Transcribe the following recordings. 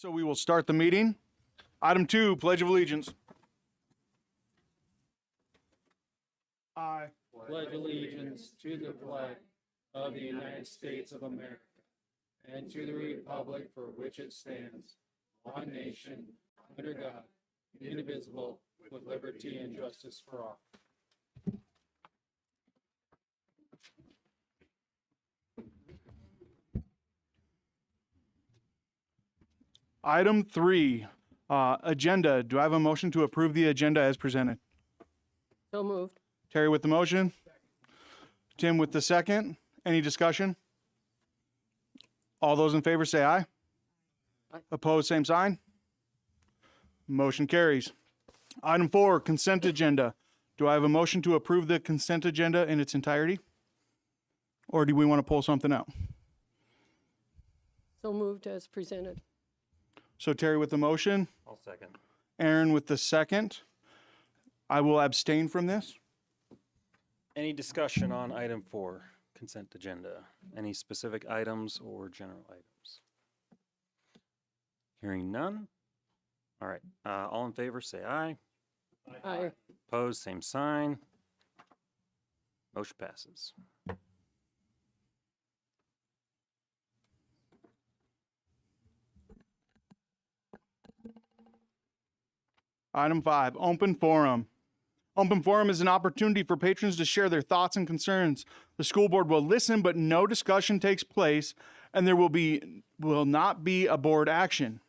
So we will start the meeting. Item 2, Pledge of Allegiance. I pledge allegiance to the flag of the United States of America and to the republic for which it stands, one nation, under God, indivisible, with liberty and justice for all. Item 3, agenda. Do I have a motion to approve the agenda as presented? So moved. Terry with the motion. Tim with the second. Any discussion? All those in favor say aye. Aye. Opposed, same sign. Motion carries. Item 4, consent agenda. Do I have a motion to approve the consent agenda in its entirety? Or do we want to pull something out? So moved as presented. So Terry with the motion, I'll second. Aaron with the second. I will abstain from this. Any discussion on item 4, consent agenda? Any specific items or general items? Hearing none. All right, all in favor say aye. Aye. Opposed, same sign. Motion passes. Item 5, open forum. Open forum is an opportunity for patrons to share their thoughts and concerns. The school board will listen, but no discussion takes place, and there will not be a board action.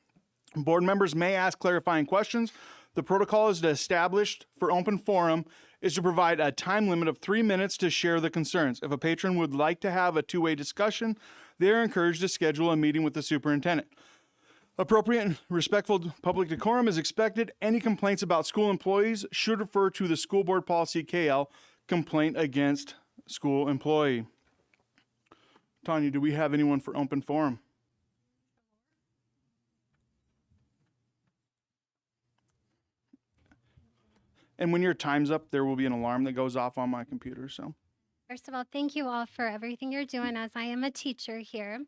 Board members may ask clarifying questions. The protocol is established for open forum is to provide a time limit of 3 minutes to share the concerns. If a patron would like to have a two-way discussion, they are encouraged to schedule a meeting with the superintendent. Appropriate and respectful public decorum is expected. Any complaints about school employees should refer to the school board policy KL, complaint against school employee. Tanya, do we have anyone for open forum? And when your time's up, there will be an alarm that goes off on my computer. So, first of all, thank you all for everything you're doing as I am a teacher here.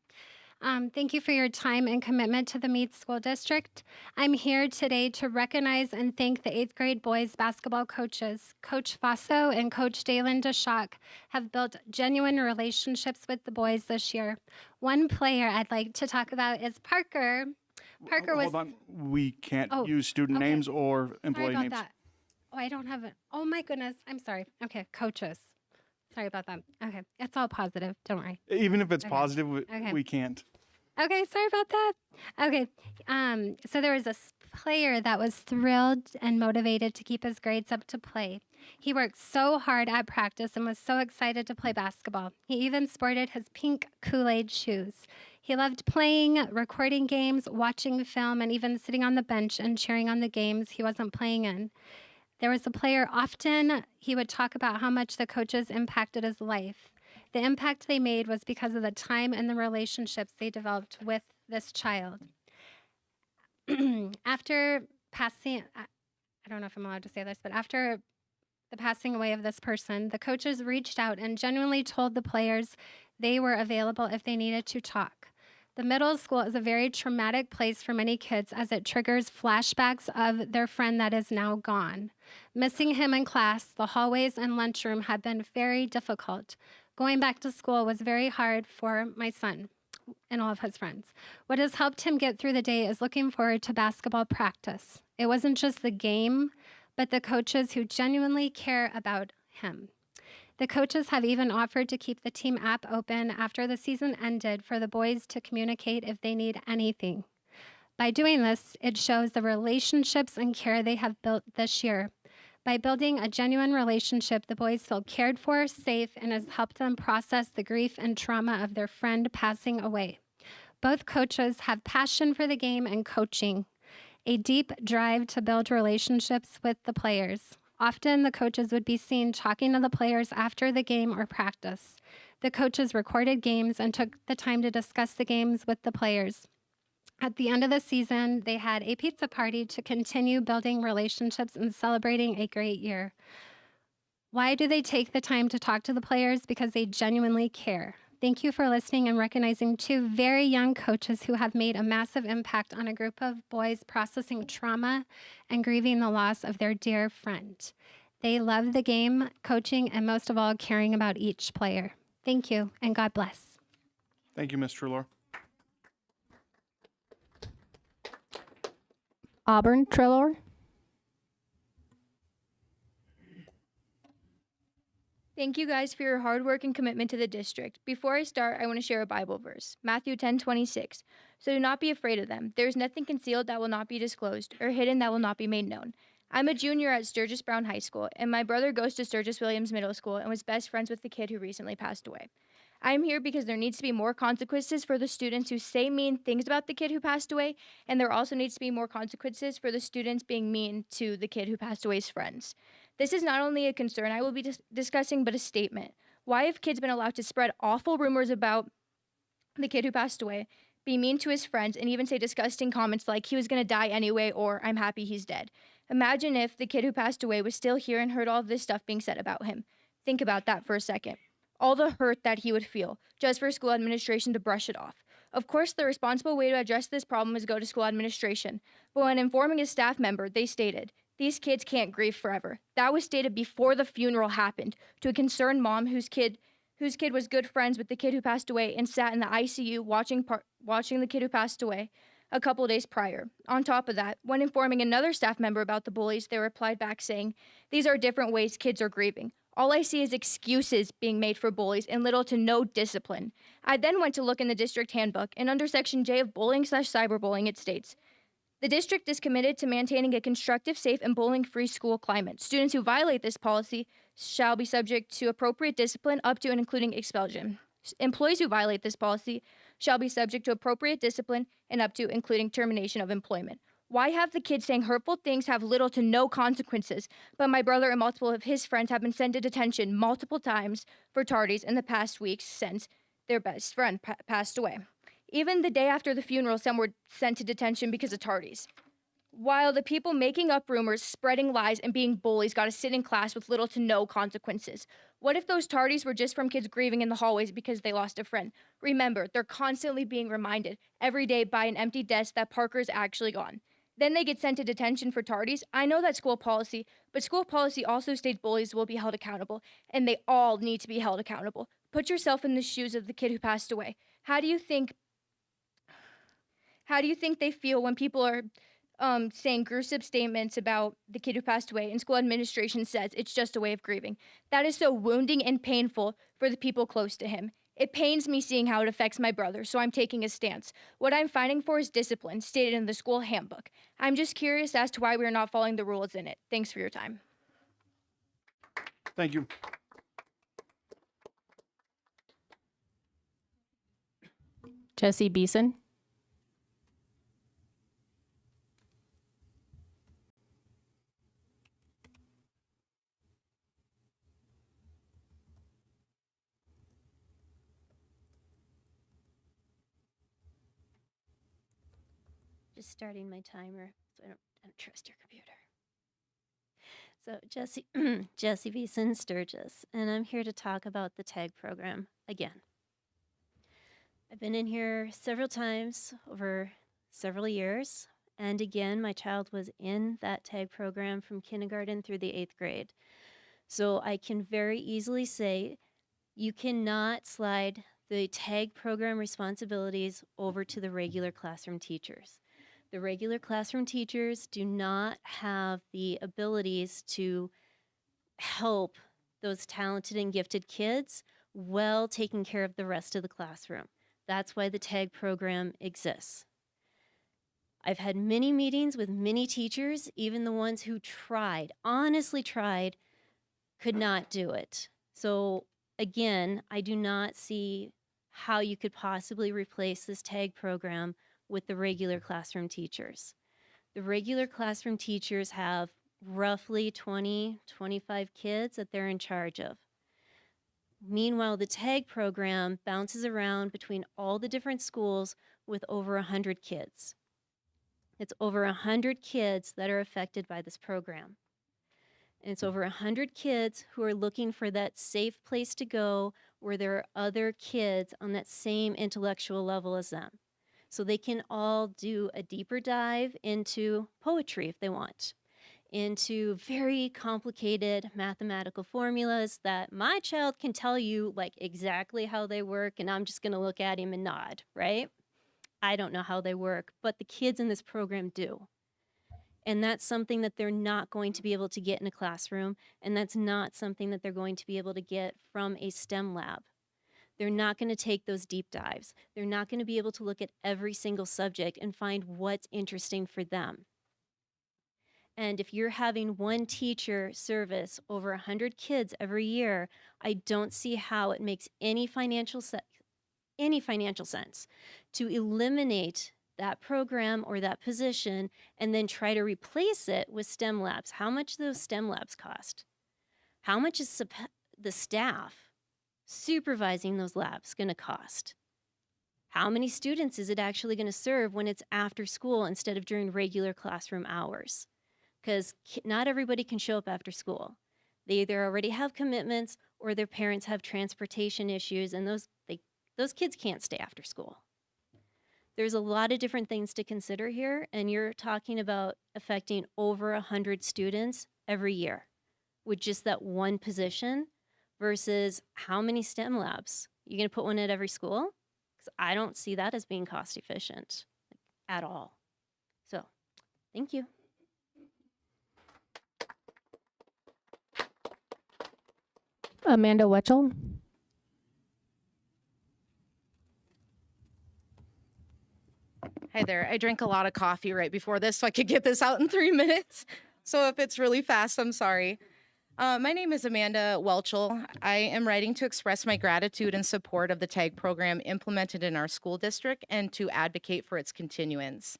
Thank you for your time and commitment to the Meade School District. I'm here today to recognize and thank the 8th grade boys basketball coaches. Coach Faso and Coach Dalen DeShock have built genuine relationships with the boys this year. One player I'd like to talk about is Parker. Parker was... Hold on. We can't Oh, use student okay. names or employee Sorry about names. that. Oh, I don't have it. Oh my goodness. I'm sorry. Okay, coaches. Sorry about that. Okay, it's all positive. Don't worry. Even if it's Okay. positive, Okay. we can't. Okay, sorry about that. Okay, so there was a player that was thrilled and motivated to keep his grades up to play. He worked so hard at practice and was so excited to play basketball. He even sported his pink Kool-Aid shoes. He loved playing, recording games, watching film, and even sitting on the bench and cheering on the games he wasn't playing in. There was a player often he would talk about how much the coaches impacted his life. The impact they made was because of the time and the relationships they developed with this child. After passing, I don't know if I'm allowed to say this, but after the passing away of this person, the coaches reached out and genuinely told the players they were available if they needed to talk. The middle school is a very traumatic place for many kids as it triggers flashbacks of their friend that is now gone. Missing him in class, the hallways and lunchroom have been very difficult. Going back to school was very hard for my son and all of his friends. What has helped him get through the day is looking forward to basketball practice. It wasn't just the game, but the coaches who genuinely care about him. The coaches have even offered to keep the team app open after the season ended for the boys to communicate if they need anything. By doing this, it shows the relationships and care they have built this year. By building a genuine relationship, the boys feel cared for, safe, and has helped them process the grief and trauma of their friend passing away. Both coaches have passion for the game and coaching, a deep drive to build relationships with the players. Often, the coaches would be seen talking to the players after the game or practice. The coaches recorded games and took the time to discuss the games with the players. At the end of the season, they had a pizza party to continue building relationships and celebrating a great year. Why do they take the time to talk to the players? Because they genuinely care. Thank you for listening and recognizing two very young coaches who have made a massive impact on a group of boys processing trauma and grieving the loss of their dear friend. They love the game, coaching, and most of all, caring about each player. Thank you, and God bless. Thank you, Ms. Trulor. Auburn Trillor. Thank you guys for your hard work and commitment to the district. Before I start, I want to share a Bible verse, Matthew 10:26. So do not be afraid of them. There is nothing concealed that will not be disclosed, or hidden that will not be made known. I'm a junior at Sturgis Brown High School, and my brother goes to Sturgis Williams Middle School and was best friends with the kid who recently passed away. I'm here because there needs to be more consequences for the students who say mean things about the kid who passed away, and there also needs to be more consequences for the students being mean to the kid who passed away's friends. This is not only a concern I will be discussing, but a statement. Why have kids been allowed to spread awful rumors about the kid who passed away, be mean to his friends, and even say disgusting comments like he was going to die anyway or I'm happy he's dead? Imagine if the kid who passed away was still here and heard all of this stuff being said about him. Think about that for a second. All the hurt that he would feel just for school administration to brush it off. Of course, the responsible way to address this problem is go to school administration. But when informing a staff member, they stated, "These kids can't grieve forever." That was stated before the funeral happened to a concerned mom whose kid was good friends with the kid who passed away and sat in the ICU watching the kid who passed away a couple days prior. On top of that, when informing another staff member about the bullies, they replied back saying, "These are different ways kids are grieving. All I see is excuses being made for bullies and little to no discipline." I then went to look in the district handbook, and under Section J of bullying/cyberbullying, it states, "The district is committed to maintaining a constructive, safe, and bullying-free school climate. Students who violate this policy shall be subject to appropriate discipline up to and including expulsion. Employees who violate this policy shall be subject to appropriate discipline and up to including termination of employment." Why have the kids saying hurtful things have little to no consequences, but my brother and multiple of his friends have been sent to detention multiple times for tardies in the past weeks since their best friend passed away? Even the day after the funeral, some were sent to detention because of tardies. While the people making up rumors, spreading lies, and being bullies got to sit in class with little to no consequences. What if those tardies were just from kids grieving in the hallways because they lost a friend? Remember, they're constantly being reminded every day by an empty desk that Parker is actually gone. Then they get sent to detention for tardies. I know that's school policy, but school policy also states bullies will be held accountable, and they all need to be held accountable. Put yourself in the shoes of the kid who passed away. How do you think they feel when people are saying gruesome statements about the kid who passed away and school administration says it's just a way of grieving? That is so wounding and painful for the people close to him. It pains me seeing how it affects my brother, so I'm taking a stance. What I'm fighting for is discipline, stated in the school handbook. I'm just curious as to why we are not following the rules in it. Thanks for your time. Thank you. Jesse Beeson. Just starting my timer, so I don't trust your computer. So Jesse Beeson, Sturgis, and I'm here to talk about the TAG program again. I've been in here several times over several years, and again, my child was in that TAG program from kindergarten through the 8th grade. So I can very easily say you cannot slide the TAG program responsibilities over to the regular classroom teachers. The regular classroom teachers do not have the abilities to help those talented and gifted kids while taking care of the rest of the classroom. That's why the TAG program exists. I've had many meetings with many teachers, even the ones who tried, honestly tried, could not do it. So again, I do not see how you could possibly replace this TAG program with the regular classroom teachers. The regular classroom teachers have roughly 20, 25 kids that they're in charge of. Meanwhile, the TAG program bounces around between all the different schools with over 100 kids. It's over 100 kids that are affected by this program. And it's over 100 kids who are looking for that safe place to go where there are other kids on that same intellectual level as them. So they can all do a deeper dive into poetry if they want, into very complicated mathematical formulas that my child can tell you like exactly how they work, and I'm just going to look at him and nod, right? I don't know how they work, but the kids in this program do. And that's something that they're not going to be able to get in a classroom, and that's not something that they're going to be able to get from a STEM lab. They're not going to take those deep dives. They're not going to be able to look at every single subject and find what's interesting for them. And if you're having one teacher service over 100 kids every year, I don't see how it makes any financial sense to eliminate that program or that position and then try to replace it with STEM labs. How much do those STEM labs cost? How much is the staff supervising those labs going to cost? How many students is it actually going to serve when it's after school instead of during regular classroom hours? Because not everybody can show up after school. They either already have commitments or their parents have transportation issues, and those kids can't stay after school. There's a lot of different things to consider here, and you're talking about affecting over 100 students every year with just that one position versus how many STEM labs? You gonna put one at every school? Because I don't see that as being cost efficient at all. So, thank you. Amanda Wetchell. Hi there. I drank a lot of coffee right before this, so I could get this out in 3 minutes. So if it's really fast, I'm sorry. My name is Amanda Welchel. I am writing to express my gratitude and support of the TAG program implemented in our school district and to advocate for its continuance.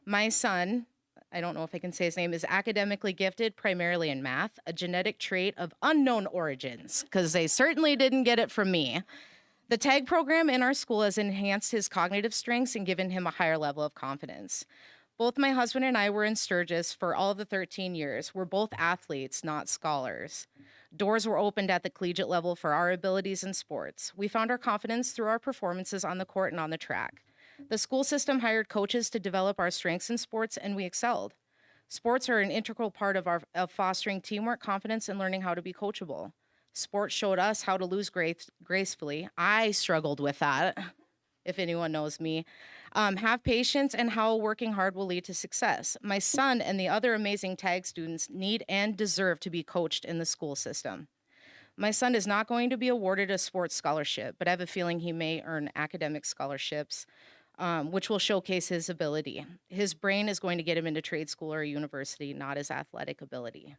My son, I don't know if I can say his name, is academically gifted primarily in math, a genetic trait of unknown origins, because they certainly didn't get it from me. The TAG program in our school has enhanced his cognitive strengths and given him a higher level of confidence. Both my husband and I were in Sturgis for all of the 13 years. We're both athletes, not scholars. Doors were opened at the collegiate level for our abilities in sports. We found our confidence through our performances on the court and on the track. The school system hired coaches to develop our strengths in sports, and we excelled. Sports are an integral part of fostering teamwork, confidence, and learning how to be coachable. Sports showed us how to lose gracefully. I struggled with that, if anyone knows me. Have patience, and how working hard will lead to success. My son and the other amazing TAG students need and deserve to be coached in the school system. My son is not going to be awarded a sports scholarship, but I have a feeling he may earn academic scholarships, which will showcase his ability. His brain is going to get him into trade school or university, not his athletic ability.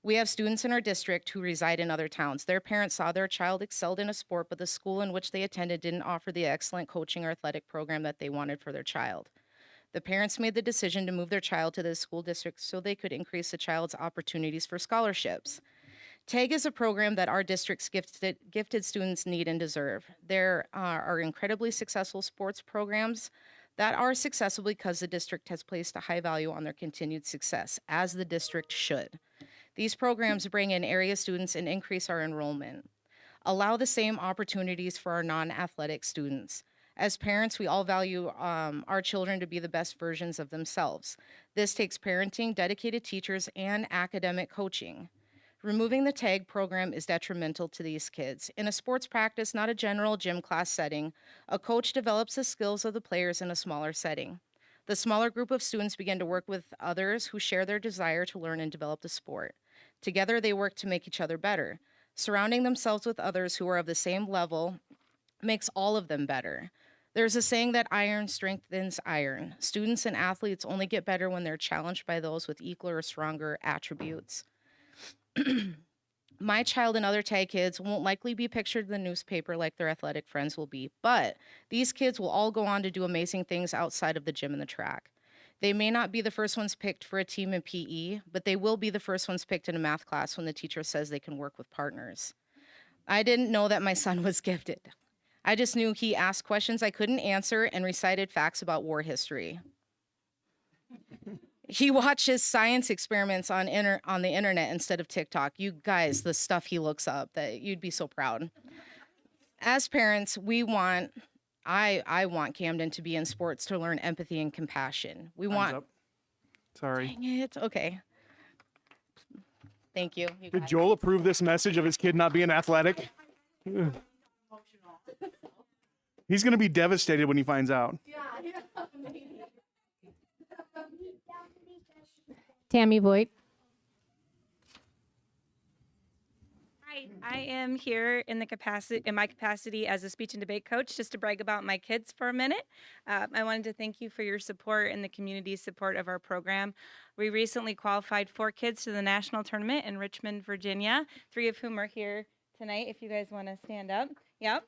We have students in our district who reside in other towns. Their parents saw their child excelled in a sport, but the school in which they attended didn't offer the excellent coaching or athletic program that they wanted for their child. The parents made the decision to move their child to the school district so they could increase the child's opportunities for scholarships. TAG is a program that our district's gifted students need and deserve. There are incredibly successful sports programs that are successful because the district has placed a high value on their continued success, as the district should. These programs bring in area students and increase our enrollment. Allow the same opportunities for our non-athletic students. As parents, we all value our children to be the best versions of themselves. This takes parenting, dedicated teachers, and academic coaching. Removing the TAG program is detrimental to these kids. In a sports practice, not a general gym class setting, a coach develops the skills of the players in a smaller setting. The smaller group of students begin to work with others who share their desire to learn and develop the sport. Together, they work to make each other better. Surrounding themselves with others who are of the same level makes all of them better. There's a saying that iron strengthens iron. Students and athletes only get better when they're challenged by those with equal or stronger attributes. My child and other TAG kids won't likely be pictured in the newspaper like their athletic friends will be, but these kids will all go on to do amazing things outside of the gym and the track. They may not be the first ones picked for a team in PE, but they will be the first ones picked in a math class when the teacher says they can work with partners. I didn't know that my son was gifted. I just knew he asked questions I couldn't answer and recited facts about war history. He watches science experiments on the internet instead of TikTok. You guys, the stuff he looks up, that you'd be so proud. as parents, I want Camden to be in sports to learn empathy and compassion. We Time's want. up. Sorry. Dang it. Okay. Thank you. You Did guys. Joel approve this message of his kid not being athletic? He's going to be devastated when he finds out. Tammy Voigt. Hi, I am here in my capacity as a speech and debate coach, just to brag about my kids for a minute. I wanted to thank you for your support and the community's support of our program. We recently qualified 4 kids to the national tournament in Richmond, Virginia, 3 of whom are here tonight. If you guys want to stand up, yep.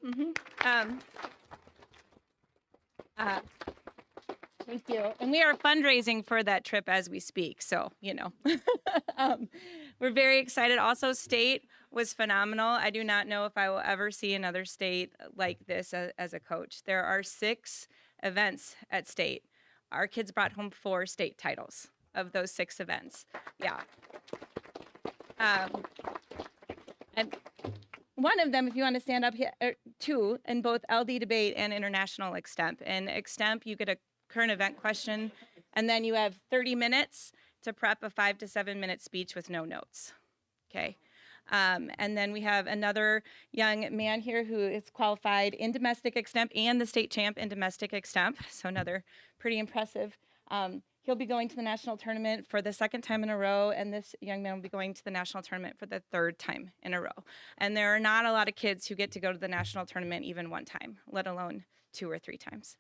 Thank you. And we are fundraising for that trip as we speak. So, we're very excited. Also, state was phenomenal. I do not know if I will ever see another state like this as a coach. There are 6 events at state. Our kids brought home 4 state titles of those 6 events. Yeah. And one of them, if you want to stand up here, 2 in both LD debate and international extemp. In extemp, you get a current event question, and then you have 30 minutes to prep a 5 to 7 minute speech with no notes. Okay. And then we have another young man here who is qualified in domestic extemp and the state champ in domestic extemp. So another pretty impressive. He'll be going to the national tournament for the 2nd time in a row, and this young man will be going to the national tournament for the 3rd time in a row. And there are not a lot of kids who get to go to the national tournament even 1 time, let alone 2 or 3 times.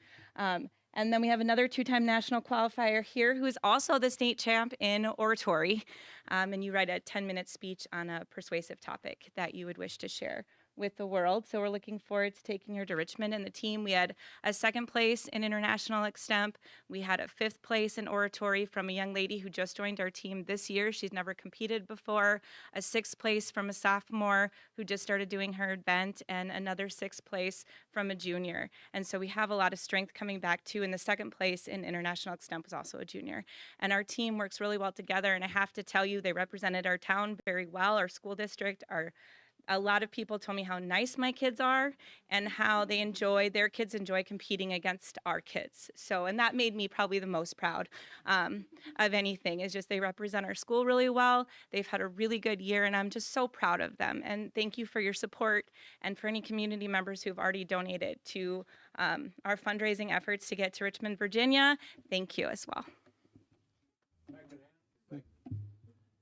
And then we have another 2-time national qualifier here who is also the state champ in oratory. And you write a 10-minute speech on a persuasive topic that you would wish to share with the world. So we're looking forward to taking her to Richmond. And the team, we had a 2nd place in international extemp. We had a 5th place in oratory from a young lady who just joined our team this year. She's never competed before. A 6th place from a sophomore who just started doing her event, and another 6th place from a junior. And so we have a lot of strength coming back too. And the 2nd place in international extemp was also a junior. And our team works really well together. And I have to tell you, they represented our town very well, our school district, a lot of people told me how nice my kids are and how their kids enjoy competing against our kids. So, and that made me probably the most proud of anything, is just they represent our school really well. They've had a really good year, and I'm just so proud of them. And thank you for your support, and for any community members who've already donated to our fundraising efforts to get to Richmond, Virginia. Thank you as well.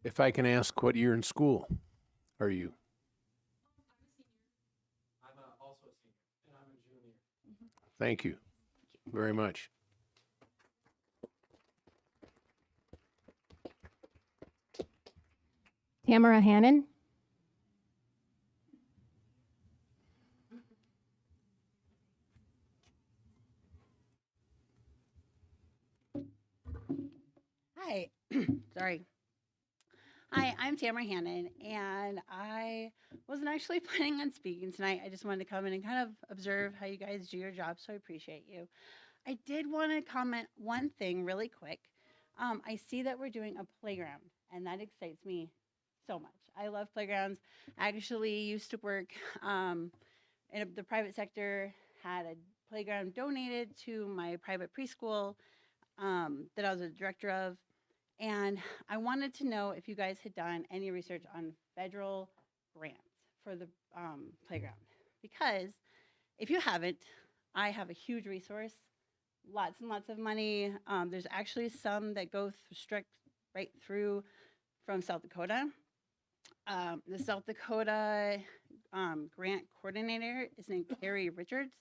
If I can ask, what year in school are you? Thank you very much. Tamara Hannon. Hi, sorry. Hi, I'm Tamara Hannon, and I wasn't actually planning on speaking tonight. I just wanted to come in and kind of observe how you guys do your job, so I appreciate you. I did want to comment one thing really quick. I see that we're doing a playground, and that excites me so much. I love playgrounds. I actually used to work in the private sector, had a playground donated to my private preschool that I was a director of. And I wanted to know if you guys had done any research on federal grants for the playground. Because if you haven't, I have a huge resource, lots and lots of money. There's actually some that go right through from South Dakota. The South Dakota grant coordinator is named Carrie Richards.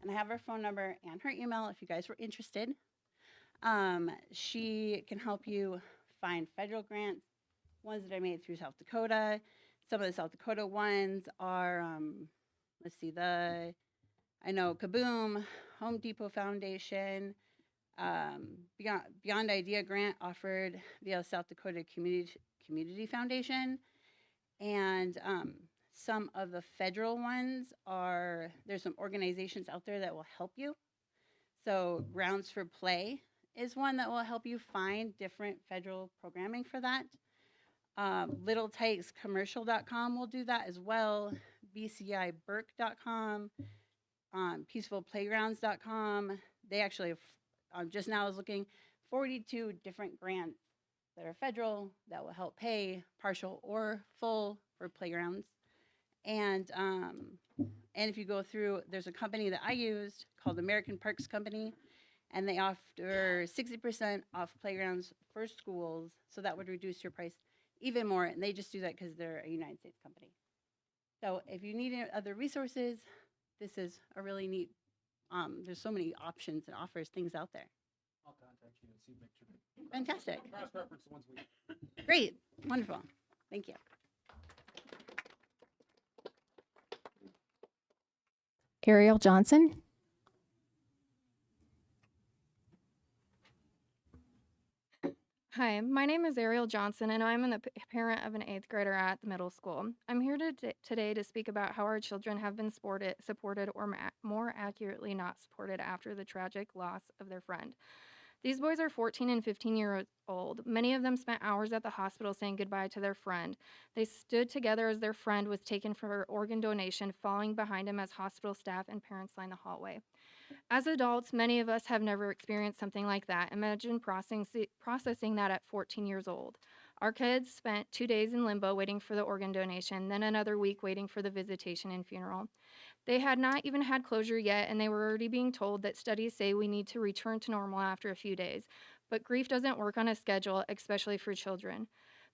And I have her phone number and her email if you guys were interested. She can help you find federal grants, ones that I made through South Dakota. Some of the South Dakota ones are, let's see, I know Kaboom, Home Depot Foundation, Beyond Idea grant offered via South Dakota Community Foundation. And some of the federal ones there's some organizations out there that will help you. So Grounds for Play is one that will help you find different federal programming for that. LittleTykesCommercial.com will do that as well. bciburke.com, peacefulplaygrounds.com. They actually have, just now I was looking, 42 different grants that are federal that will help pay partial or full for playgrounds. And if you go through, there's a company that I used called American Parks Company, and they offer 60% off playgrounds for schools. So that would reduce your price even more. And they just do that because they're a United States company. So if you need any other resources, this is a really neat, there's so many options and offers things out there. I'll contact you and see, make sure. Fantastic. Cross-reference the ones we. Great. Wonderful. Thank you. Ariel Johnson. Hi, my name is Ariel Johnson, and I'm the parent of an 8th grader at the middle school. I'm here today to speak about how our children have been supported, or more accurately, not supported after the tragic loss of their friend. These boys are 14 and 15 years old. Many of them spent hours at the hospital saying goodbye to their friend. They stood together as their friend was taken for organ donation, falling behind him as hospital staff and parents lined the hallway. As adults, many of us have never experienced something like that. Imagine processing that at 14 years old. Our kids spent 2 days in limbo waiting for the organ donation, then another week waiting for the visitation and funeral. They had not even had closure yet, and they were already being told that studies say we need to return to normal after a few days. But grief doesn't work on a schedule, especially for children.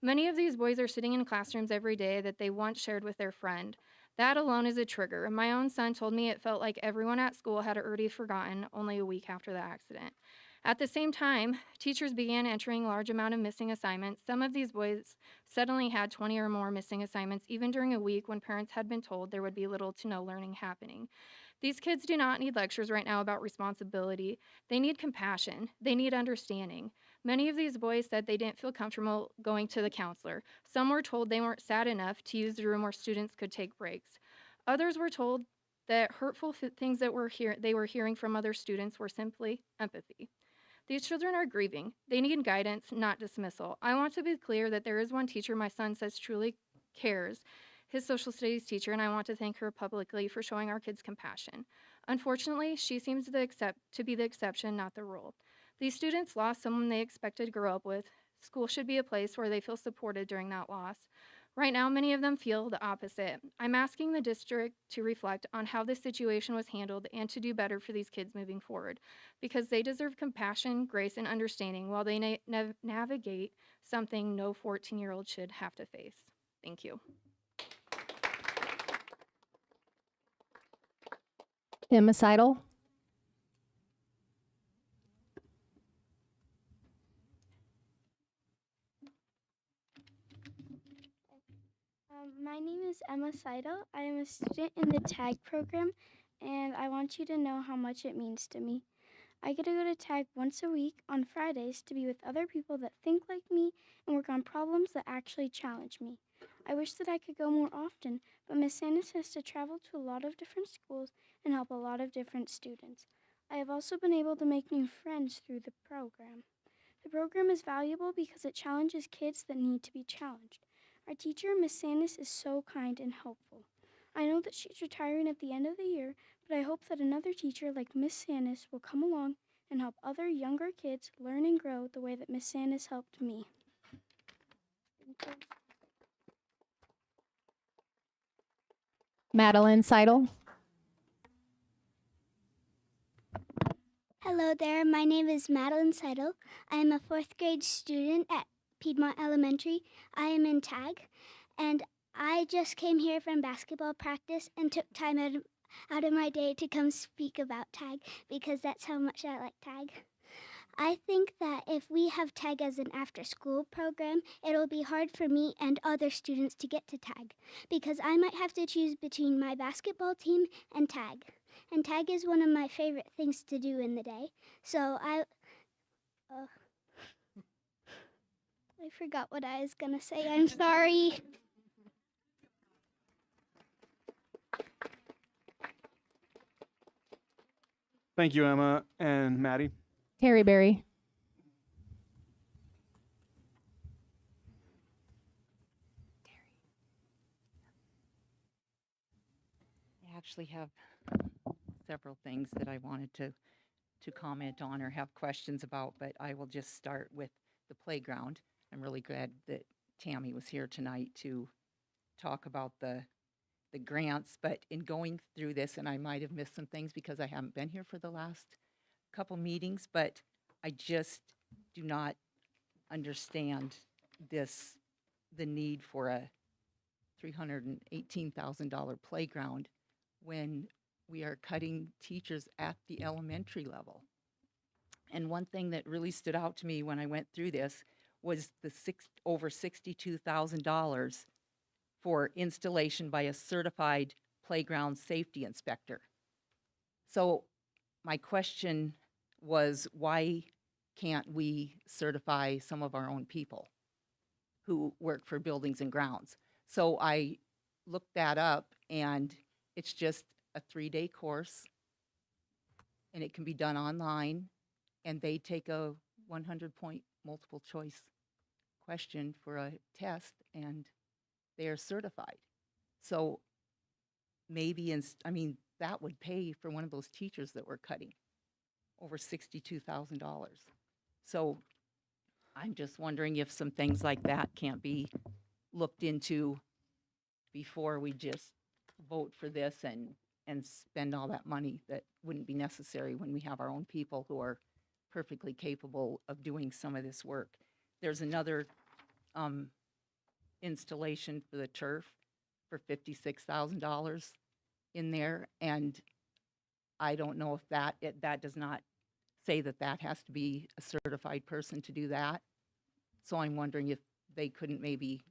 Many of these boys are sitting in classrooms every day that they once shared with their friend. That alone is a trigger. My own son told me it felt like everyone at school had already forgotten only a week after the accident. At the same time, teachers began entering large amount of missing assignments. Some of these boys suddenly had 20 or more missing assignments, even during a week when parents had been told there would be little to no learning happening. These kids do not need lectures right now about responsibility. They need compassion. They need understanding. Many of these boys said they didn't feel comfortable going to the counselor. Some were told they weren't sad enough to use the room where students could take breaks. Others were told that hurtful things that they were hearing from other students were simply empathy. These children are grieving. They need guidance, not dismissal. I want to be clear that there is one teacher my son says truly cares, his social studies teacher, and I want to thank her publicly for showing our kids compassion. Unfortunately, she seems to be the exception, not the rule. These students lost someone they expected to grow up with. School should be a place where they feel supported during that loss. Right now, many of them feel the opposite. I'm asking the district to reflect on how this situation was handled and to do better for these kids moving forward, because they deserve compassion, grace, and understanding while they navigate something no 14-year-old should have to face. Thank you. Emma Seidel. My name is Emma Seidel. I am a student in the TAG program, and I want you to know how much it means to me. I get to go to TAG once a week on Fridays to be with other people that think like me and work on problems that actually challenge me. I wish that I could go more often, but Miss Sandus has to travel to a lot of different schools and help a lot of different students. I have also been able to make new friends through the program. The program is valuable because it challenges kids that need to be challenged. Our teacher, Miss Sandus, is so kind and helpful. I know that she's retiring at the end of the year, but I hope that another teacher like Miss Sandus will come along and help other younger kids learn and grow the way that Miss Sandus helped me. Thank you. Madeline Seidel. Hello there, my name is Madeline Seidel. I am a 4th grade student at Piedmont Elementary. I am in TAG, and I just came here from basketball practice and took time out of my day to come speak about TAG because that's how much I like TAG. I think that if we have TAG as an after-school program, it'll be hard for me and other students to get to TAG because I might have to choose between my basketball team and TAG. And TAG is one of my favorite things to do in the day. So I forgot what I was going to say. I'm sorry. Thank you, Emma and Maddie. Terry Berry. actually have several things that I wanted to comment on or have questions about, but I will just start with the playground. I'm really glad that Tammy was here tonight to talk about the grants, but in going through this, and I might have missed some things because I haven't been here for the last couple meetings, but I just do not understand the need for a $318,000 playground when we are cutting teachers at the elementary level. And one thing that really stood out to me when I went through this was the over $62,000 for installation by a certified playground safety inspector. So my question was, why can't we certify some of our own people who work for buildings and grounds? So I looked that up, and it's just a 3-day course, and it can be done online, and they take a 100-point multiple choice question for a test, and they are certified. So maybe, that would pay for one of those teachers that we're cutting, over $62,000. So I'm just wondering if some things like that can't be looked into before we just vote for this and spend all that money that wouldn't be necessary when we have our own people who are perfectly capable of doing some of this work. There's another installation for the turf for $56,000 in there, and I don't know if that does not say that has to be a certified person to do that. So I'm wondering if they couldn't maybe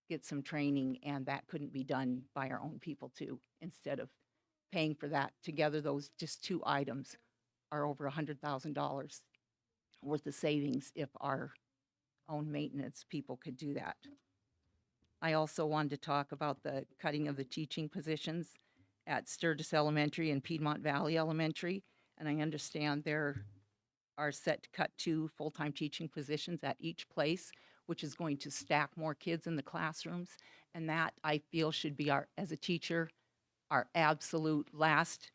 get some training, and that couldn't be done by our own people too, instead of paying for that together. Those just two items are over $100,000 worth of savings if our own maintenance people could do that. I also wanted to talk about the cutting of the teaching positions at Sturgis Elementary and Piedmont Valley Elementary, and I understand there are set to cut 2 full-time teaching positions at each place, which is going to stack more kids in the classrooms, and that I feel should be as a teacher, our absolute last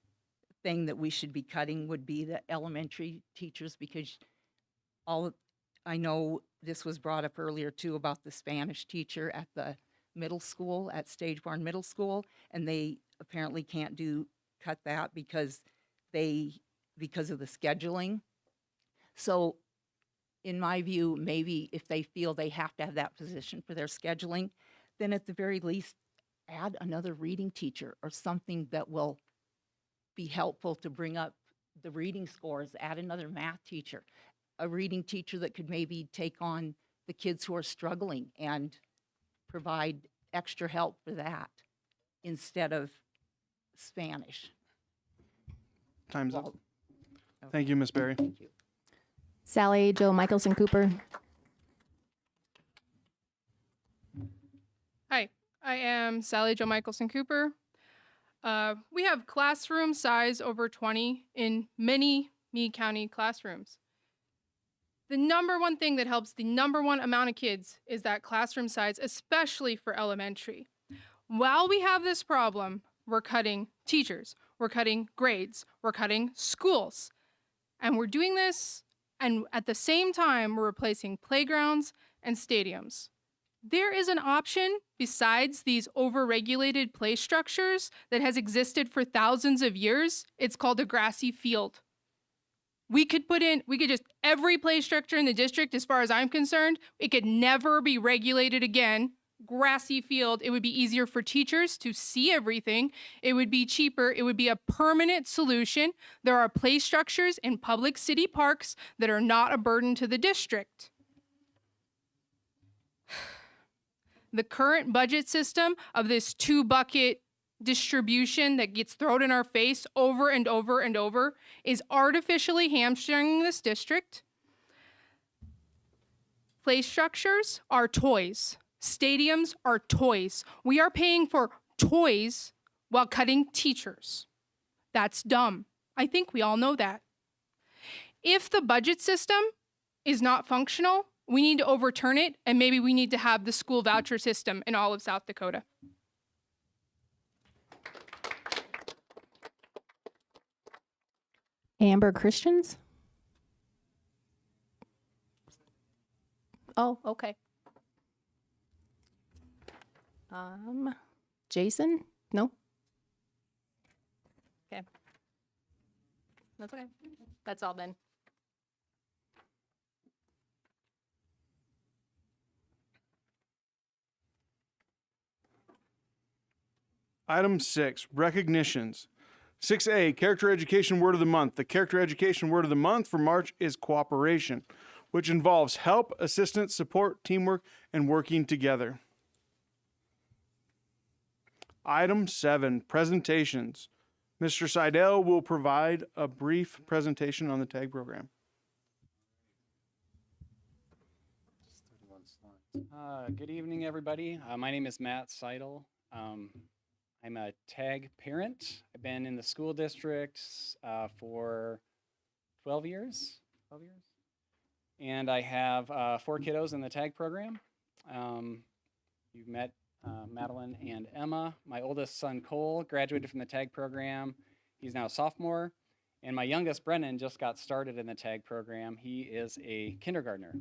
thing that we should be cutting would be the elementary teachers, because I know this was brought up earlier too about the Spanish teacher at the middle school, at Stage Barn Middle School, and they apparently can't cut that because of the scheduling. So in my view, maybe if they feel they have to have that position for their scheduling, then at the very least add another reading teacher or something that will be helpful to bring up the reading scores. Add another math teacher, a reading teacher that could maybe take on the kids who are struggling and provide extra help for that instead of Spanish. Time's up. Thank you, Ms. Berry. Thank you. Sally Jo Michelson Cooper. Hi, I am Sally Jo Michelson Cooper. We have classroom size over 20 in many Meade County classrooms. The number one thing that helps the number one amount of kids is that classroom size, especially for elementary. While we have this problem, we're cutting teachers, we're cutting grades, we're cutting schools. And we're doing this, and at the same time, we're replacing playgrounds and stadiums. There is an option besides these overregulated play structures that has existed for thousands of years. It's called a grassy field. We could just, every play structure in the district, as far as I'm concerned, it could never be regulated again. Grassy field, it would be easier for teachers to see everything. It would be cheaper. It would be a permanent solution. There are play structures in public city parks that are not a burden to the district. The current budget system of this 2-bucket distribution that gets thrown in our face over and over and over is artificially hamstringing this district. Play structures are toys. Stadiums are toys. We are paying for toys while cutting teachers. That's dumb. I think we all know that. If the budget system is not functional, we need to overturn it, and maybe we need to have the school voucher system in all of South Dakota. Amber Christians? Oh, okay. Jason? No? Okay. That's okay. That's all then. Item 6, recognitions. 6A, character education word of the month. The character education word of the month for March is cooperation, which involves help, assistance, support, teamwork, and working together. Item 7, presentations. Mr. Seidel will provide a brief presentation on the TAG program. Good evening, everybody. My name is Matt Seidel. I'm a TAG parent. I've been in the school district for 12 years. 12 years. And I have 4 kiddos in the TAG program. You've met Madeline and Emma. My oldest son, Cole, graduated from the TAG program. He's now a sophomore. And my youngest, Brennan, just got started in the TAG program. He is a kindergartner.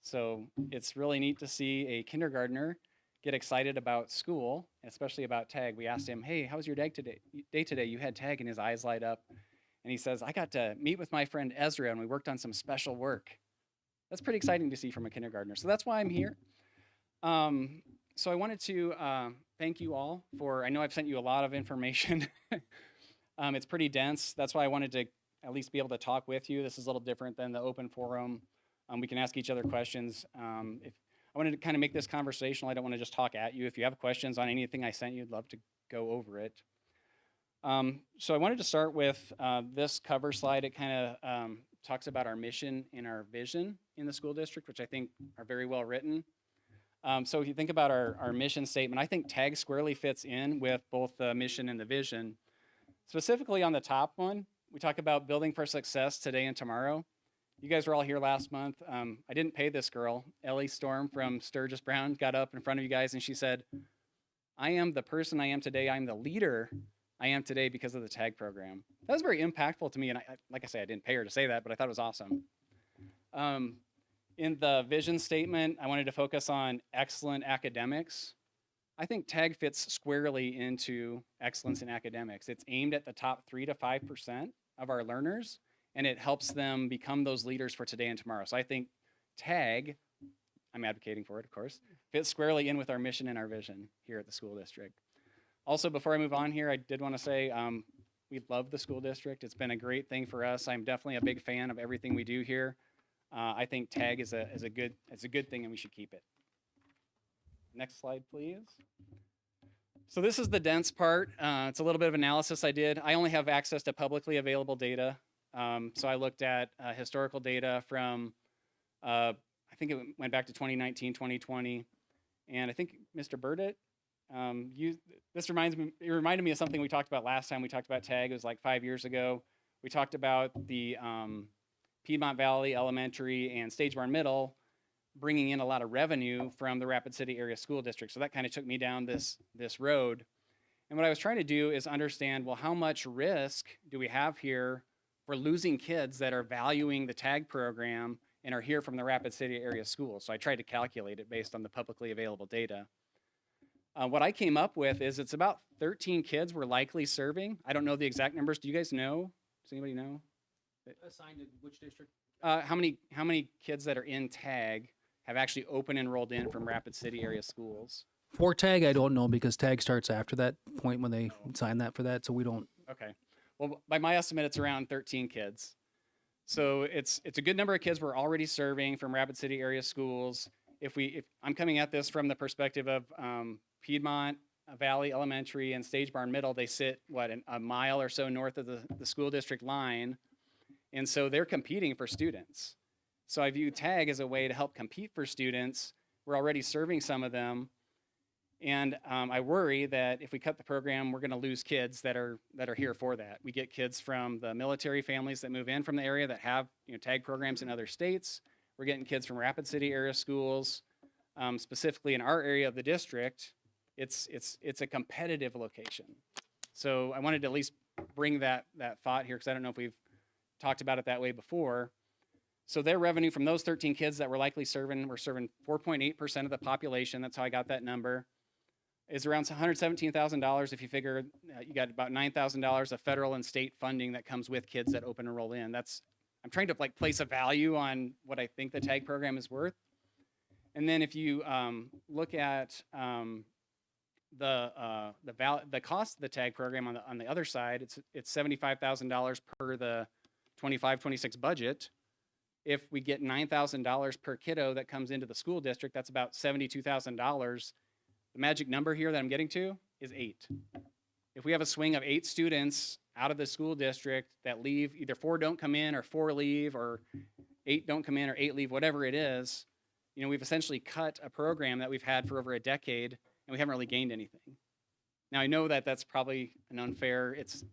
So it's really neat to see a kindergartner get excited about school, especially about TAG. We asked him, hey, how was your day today? You had TAG, and his eyes light up. And he says, I got to meet with my friend Ezra, and we worked on some special work. That's pretty exciting to see from a kindergartner. So that's why I'm here. So I wanted to thank you all for, I know I've sent you a lot of information. It's pretty dense. That's why I wanted to at least be able to talk with you. This is a little different than the open forum. We can ask each other questions. If I wanted to kind of make this conversational. I don't want to just talk at you. If you have questions on anything I sent you, I'd love to go over it. So I wanted to start with this cover slide. It kind of talks about our mission and our vision in the school district, which I think are very well written. So if you think about our mission statement, I think TAG squarely fits in with both the mission and the vision. Specifically on the top one, we talk about building for success today and tomorrow. You guys were all here last month. I didn't pay this girl. Ellie Storm from Sturgis Brown got up in front of you guys and she said, I am the person I am today. I'm the leader I am today because of the TAG program. That was very impactful to me. And like I say, I didn't pay her to say that, but I thought it was awesome. In the vision statement, I wanted to focus on excellent academics. I think TAG fits squarely into excellence in academics. It's aimed at the top 3 to 5% of our learners, and it helps them become those leaders for today and tomorrow. So I think TAG, I'm advocating for it, of course, fits squarely in with our mission and our vision here at the school district. Also, before I move on here, I did want to say we love the school district. It's been a great thing for us. I'm definitely a big fan of everything we do here. I think TAG is a good thing, and we should keep it. Next slide, please. So this is the dense part. It's a little bit of analysis I did. I only have access to publicly available data. So I looked at historical data from, I think it went back to 2019, 2020. And I think Mr. Burdett, it reminded me of something we talked about last time we talked about TAG. It was like 5 years ago. We talked about the Piedmont Valley Elementary and Stage Barn Middle bringing in a lot of revenue from the Rapid City Area School District. So that kind of took me down this road. And what I was trying to do is understand, well, how much risk do we have here for losing kids that are valuing the TAG program and are here from the Rapid City Area schools? So I tried to calculate it based on the publicly available data. What I came up with is it's about 13 kids we're likely serving. I don't know the exact numbers. Do you guys know? Does anybody know? Assigned to which district? How many kids that are in TAG have actually open enrolled in from Rapid City Area schools? For TAG, I don't know because TAG starts after that point when they sign that for that, so we don't. Okay. Well, by my estimate, it's around 13 kids. So it's a good number of kids we're already serving from Rapid City Area schools. If I'm coming at this from the perspective of Piedmont Valley Elementary and Stage Barn Middle, they sit, a mile or so north of the school district line. And so they're competing for students. So I view TAG as a way to help compete for students. We're already serving some of them. And I worry that if we cut the program, we're going to lose kids that are here for that. We get kids from the military families that move in from the area that have TAG programs in other states. We're getting kids from Rapid City area schools. Specifically in our area of the district, it's a competitive location. So I wanted to at least bring that thought here because I don't know if we've talked about it that way before. So their revenue from those 13 kids that we're likely serving, we're serving 4.8% of the population. That's how I got that number. Is around $117,000 if you figure you got about $9,000 of federal and state funding that comes with kids that open enroll in. I'm trying to like place a value on what I think the TAG program is worth. And then if you look at the cost of the TAG program on the other side, it's $75,000 per the 25-26 budget. If we get $9,000 per kiddo that comes into the school district, that's about $72,000. The magic number here that I'm getting to is 8. If we have a swing of 8 students out of the school district that leave, either 4 don't come in or 4 leave, or 8 don't come in or 8 leave, whatever it is, we've essentially cut a program that we've had for over a decade, and we haven't really gained anything. Now, I know that that's probably an unfair, it's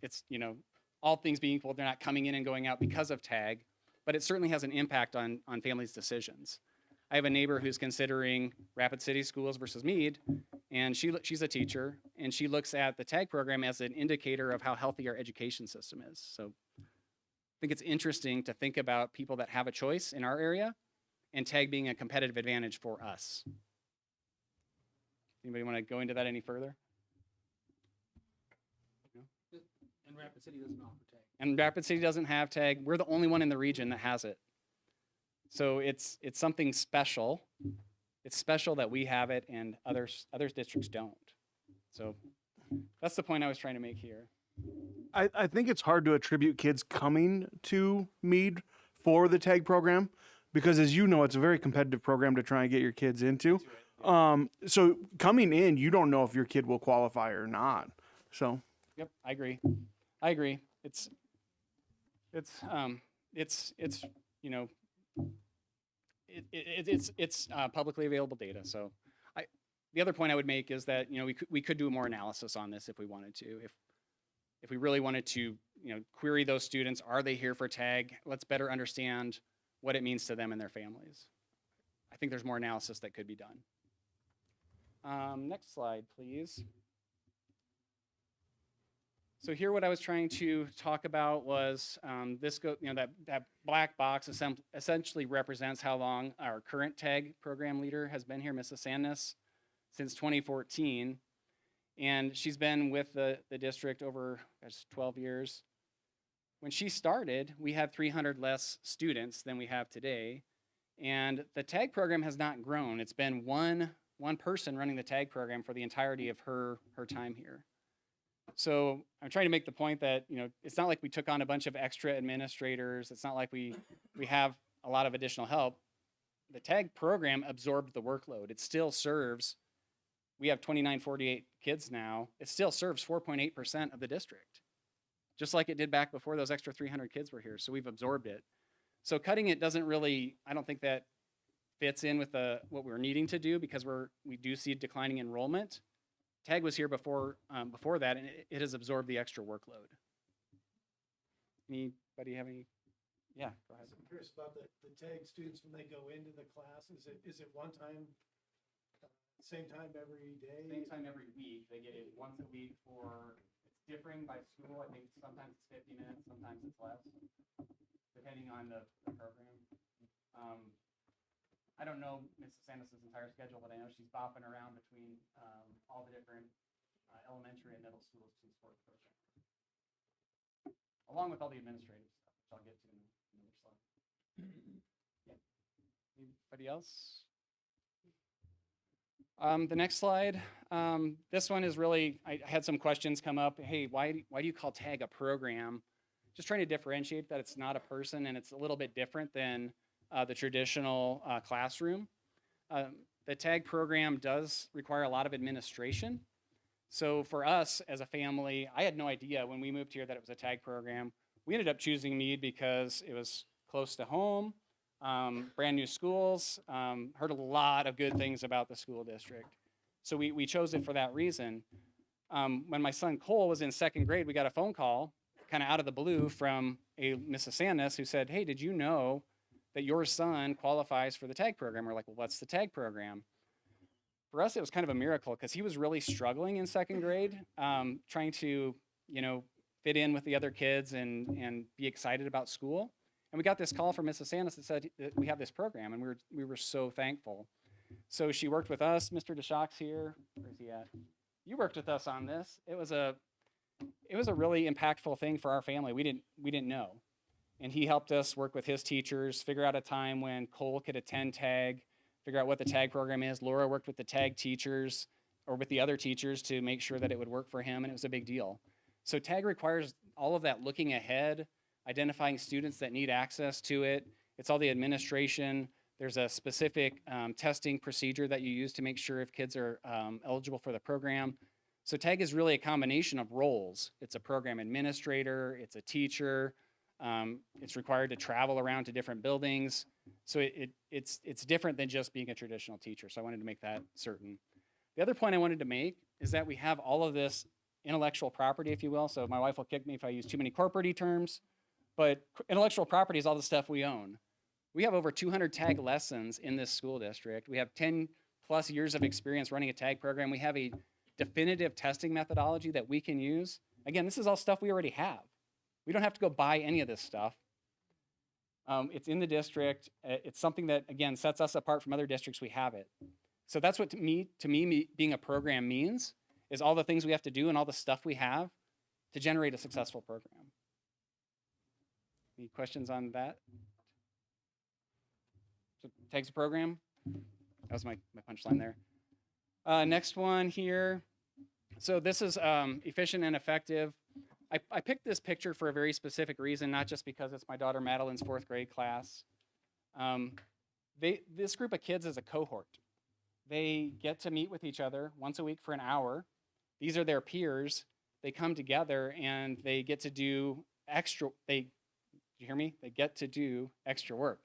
all things being equal, they're not coming in and going out because of TAG, but it certainly has an impact on families' decisions. I have a neighbor who's considering Rapid City Schools versus Meade, and she's a teacher, and she looks at the TAG program as an indicator of how healthy our education system is. So I think it's interesting to think about people that have a choice in our area, and TAG being a competitive advantage for us. Anybody want to go into that any further? No? And Rapid City doesn't offer TAG. And Rapid City doesn't have TAG. We're the only one in the region that has it. So it's something special. It's special that we have it and other districts don't. So that's the point I was trying to make here. I think it's hard to attribute kids coming to Meade for the TAG program because, as you know, it's a very competitive program to try and get your kids into. So coming in, you don't know if your kid will qualify or not. So. Yep, I agree. It's publicly available data. So the other point I would make is that we could do more analysis on this if we wanted to. If we really wanted to query those students, are they here for TAG? Let's better understand what it means to them and their families. I think there's more analysis that could be done. Next slide, please. So here, what I was trying to talk about was that black box essentially represents how long our current TAG program leader has been here, Mrs. Sandness, since 2014, and she's been with the district over 12 years. When she started, we had 300 less students than we have today, and the TAG program has not grown. It's been one person running the TAG program for the entirety of her time here. So I'm trying to make the point that it's not like we took on a bunch of extra administrators. It's not like we have a lot of additional help. The TAG program absorbed the workload. It still serves. We have 2948 kids now. It still serves 4.8% of the district, just like it did back before those extra 300 kids were here. So we've absorbed it. So cutting it doesn't really. I don't think that fits in with what we're needing to do because we do see declining enrollment. TAG was here before that, and it has absorbed the extra workload. Anybody have any? Yeah, go ahead. I'm curious about the TAG students when they go into the class. Is it one time, same time every day? Same time every week. They get it once a week it's differing by school. I think sometimes it's 50 minutes, sometimes it's less, depending on the program. I don't know Mrs. Sandus's entire schedule, but I know she's bopping around between all the different elementary and middle schools to support the program, along with all the administrative stuff, which I'll get to in another slide. Yeah. Anybody else? The next slide. This one is really, I had some questions come up. Hey, why do you call TAG a program? Just trying to differentiate that it's not a person and it's a little bit different than the traditional classroom. The TAG program does require a lot of administration. So for us as a family, I had no idea when we moved here that it was a TAG program. We ended up choosing Meade because it was close to home, brand new schools, heard a lot of good things about the school district. So we chose it for that reason. When my son Cole was in second grade, we got a phone call kind of out of the blue from a Mrs. Sandus who said, hey, did you know that your son qualifies for the TAG program? We're like, well, what's the TAG program? For us, it was kind of a miracle because he was really struggling in second grade, trying to, fit in with the other kids and be excited about school. And we got this call from Mrs. Sandus that said that we have this program, and we were so thankful. So she worked with us. Mr. DeShock's here. Where's he at? You worked with us on this. It was a really impactful thing for our family. We didn't know. And he helped us work with his teachers, figure out a time when Cole could attend TAG, figure out what the TAG program is. Laura worked with the TAG teachers or with the other teachers to make sure that it would work for him, and it was a big deal. So TAG requires all of that looking ahead, identifying students that need access to it. It's all the administration. There's a specific testing procedure that you use to make sure if kids are eligible for the program. So TAG is really a combination of roles. It's a program administrator, it's a teacher, it's required to travel around to different buildings. So it's different than just being a traditional teacher. So I wanted to make that certain. The other point I wanted to make is that we have all of this intellectual property, if you will. So my wife will kick me if I use too many corporate terms, but intellectual property is all the stuff we own. We have over 200 TAG lessons in this school district. We have 10 plus years of experience running a TAG program. We have a definitive testing methodology that we can use. Again, this is all stuff we already have. We don't have to go buy any of this stuff. It's in the district. It's something that, again, sets us apart from other districts. We have it. So that's what to me being a program means, is all the things we have to do and all the stuff we have to generate a successful program. Any questions on that? So TAG's a program. That was my punchline there. Next one here. So this is efficient and effective. I picked this picture for a very specific reason, not just because it's my daughter Madeline's 4th grade class. This group of kids is a cohort. They get to meet with each other once a week for an hour. These are their peers. They come together and they get to do extra, did you hear me? They get to do extra work.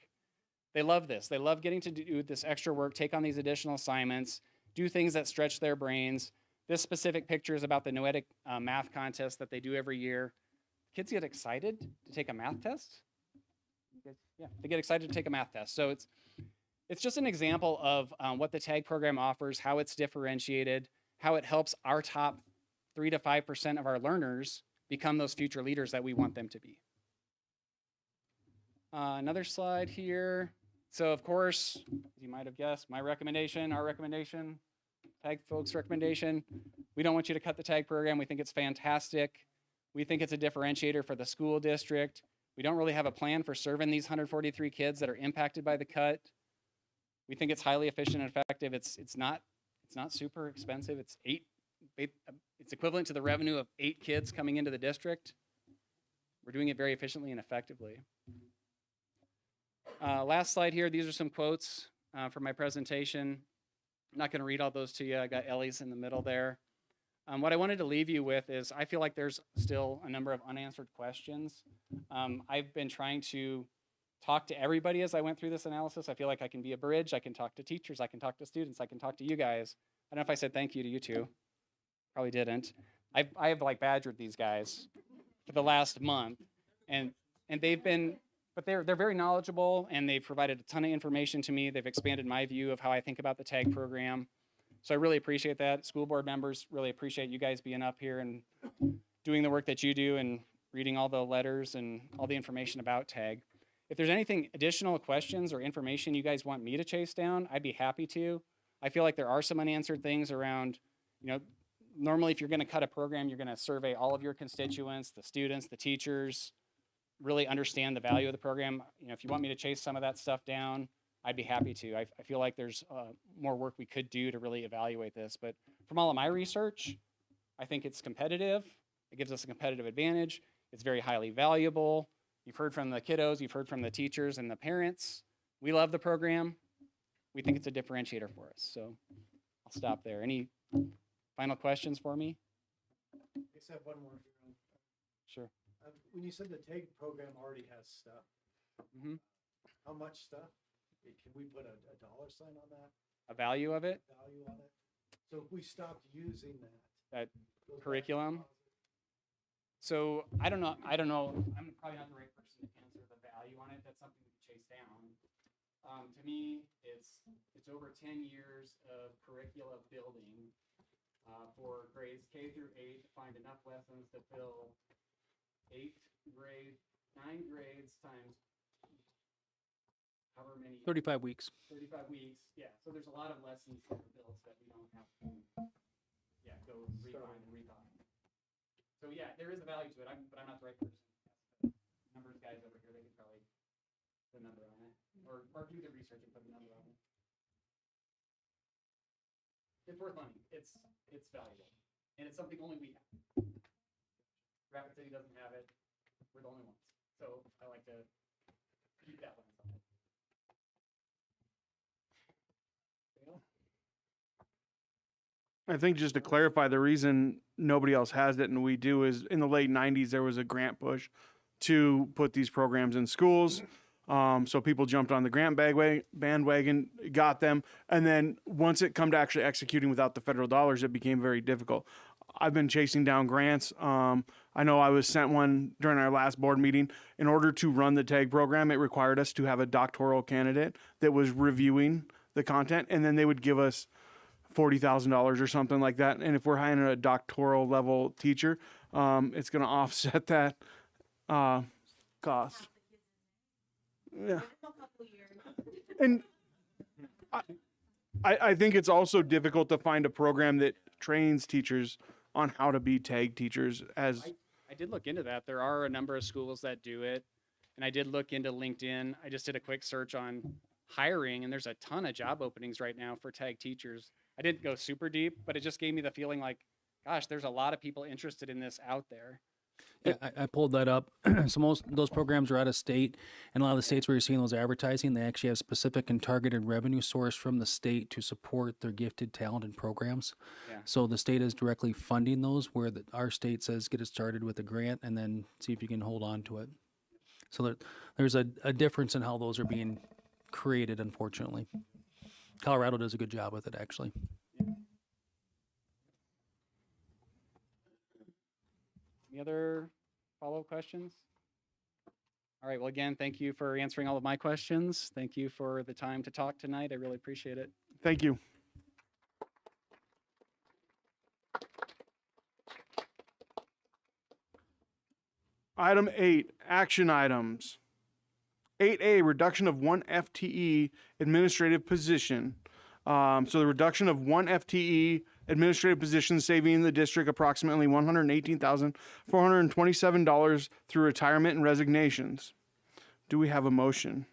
They love this. They love getting to do this extra work, take on these additional assignments, do things that stretch their brains. This specific picture is about the Noetic math contest that they do every year. Kids get excited to take a math test. Yeah, they get excited to take a math test. So it's just an example of what the TAG program offers, how it's differentiated, how it helps our top 3 to 5% of our learners become those future leaders that we want them to be. Another slide here. So of course, as you might have guessed, my recommendation, our recommendation, TAG folks' recommendation, we don't want you to cut the TAG program. We think it's fantastic. We think it's a differentiator for the school district. We don't really have a plan for serving these 143 kids that are impacted by the cut. We think it's highly efficient and effective. It's not super expensive. It's equivalent to the revenue of 8 kids coming into the district. We're doing it very efficiently and effectively. Last slide here. These are some quotes from my presentation. I'm not going to read all those to you. I got Ellie's in the middle there. What I wanted to leave you with is I feel like there's still a number of unanswered questions. I've been trying to talk to everybody as I went through this analysis. I feel like I can be a bridge. I can talk to teachers. I can talk to students. I can talk to you guys. I don't know if I said thank you to you two. Probably didn't. I have like badgered these guys for the last month, and they've been, but they're very knowledgeable, and they've provided a ton of information to me. They've expanded my view of how I think about the TAG program. So I really appreciate that. School board members really appreciate you guys being up here and doing the work that you do and reading all the letters and all the information about TAG. If there's anything additional questions or information you guys want me to chase down, I'd be happy to. I feel like there are some unanswered things around, normally if you're going to cut a program, you're going to survey all of your constituents, the students, the teachers, really understand the value of the program. If you want me to chase some of that stuff down, I'd be happy to. I feel like there's more work we could do to really evaluate this. But from all of my research, I think it's competitive. It gives us a competitive advantage. It's very highly valuable. You've heard from the kiddos, you've heard from the teachers and the parents. We love the program. We think it's a differentiator for us. So I'll stop there. Any final questions for me? I just have one more here. Sure. When you said the TAG program already has stuff, how much stuff? Can we put a dollar sign on that? A value of it? Value on it? So if we stopped using That curriculum? So I don't know. I'm probably not the right person to answer the value on it. That's something we can chase down. To me, it's over 10 years of curricula building for grades K through 8 to find enough lessons to fill 9 grades times however many. 35 weeks. 35 weeks, yeah. So there's a lot of lessons that are built that we don't have to, go refine and rethought. So yeah, there is a value to it, but I'm not the right person. Numbers guys over here, they could probably put a number on it, or do the research and put a number on it. It's worth money. It's valuable, and it's something only we have. Rapid City doesn't have it. We're the only ones. So I like to keep that lens on it. I think just to clarify, the reason nobody else has it and we do is in the late 90s, there was a grant push to put these programs in schools. So people jumped on the grant bandwagon, got them. And then once it come to actually executing without the federal dollars, it became very difficult. I've been chasing down grants. I know I was sent one during our last board meeting. In order to run the TAG program, it required us to have a doctoral candidate that was reviewing the content, and then they would give us $40,000 or something like that. And if we're hiring a doctoral level teacher, it's going to offset that cost. Yeah. And I think it's also difficult to find a program that trains teachers on how to be TAG teachers. As I did look into that. There are a number of schools that do it. And I did look into LinkedIn. I just did a quick search on hiring, and there's a ton of job openings right now for TAG teachers. I didn't go super deep, but it just gave me the feeling like, gosh, there's a lot of people interested in this out there. Yeah, I pulled that up. So most of those programs are out of state, and a lot of the states where you're seeing those advertising, they actually have specific and targeted revenue source from the state to support their gifted, talented programs. Yeah. So the state is directly funding those, where our state says get it started with a grant and then see if you can hold on to it. So there's a difference in how those are being created, unfortunately. Colorado does a good job with it, actually. Any other follow-up questions? All right, well, again, thank you for answering all of my questions. Thank you for the time to talk tonight. I really appreciate it. Thank you. Item 8, action items. 8A, reduction of 1 FTE administrative position. So the reduction of 1 FTE administrative position, saving the district approximately $118,427 through retirement and resignations. Do we have a motion?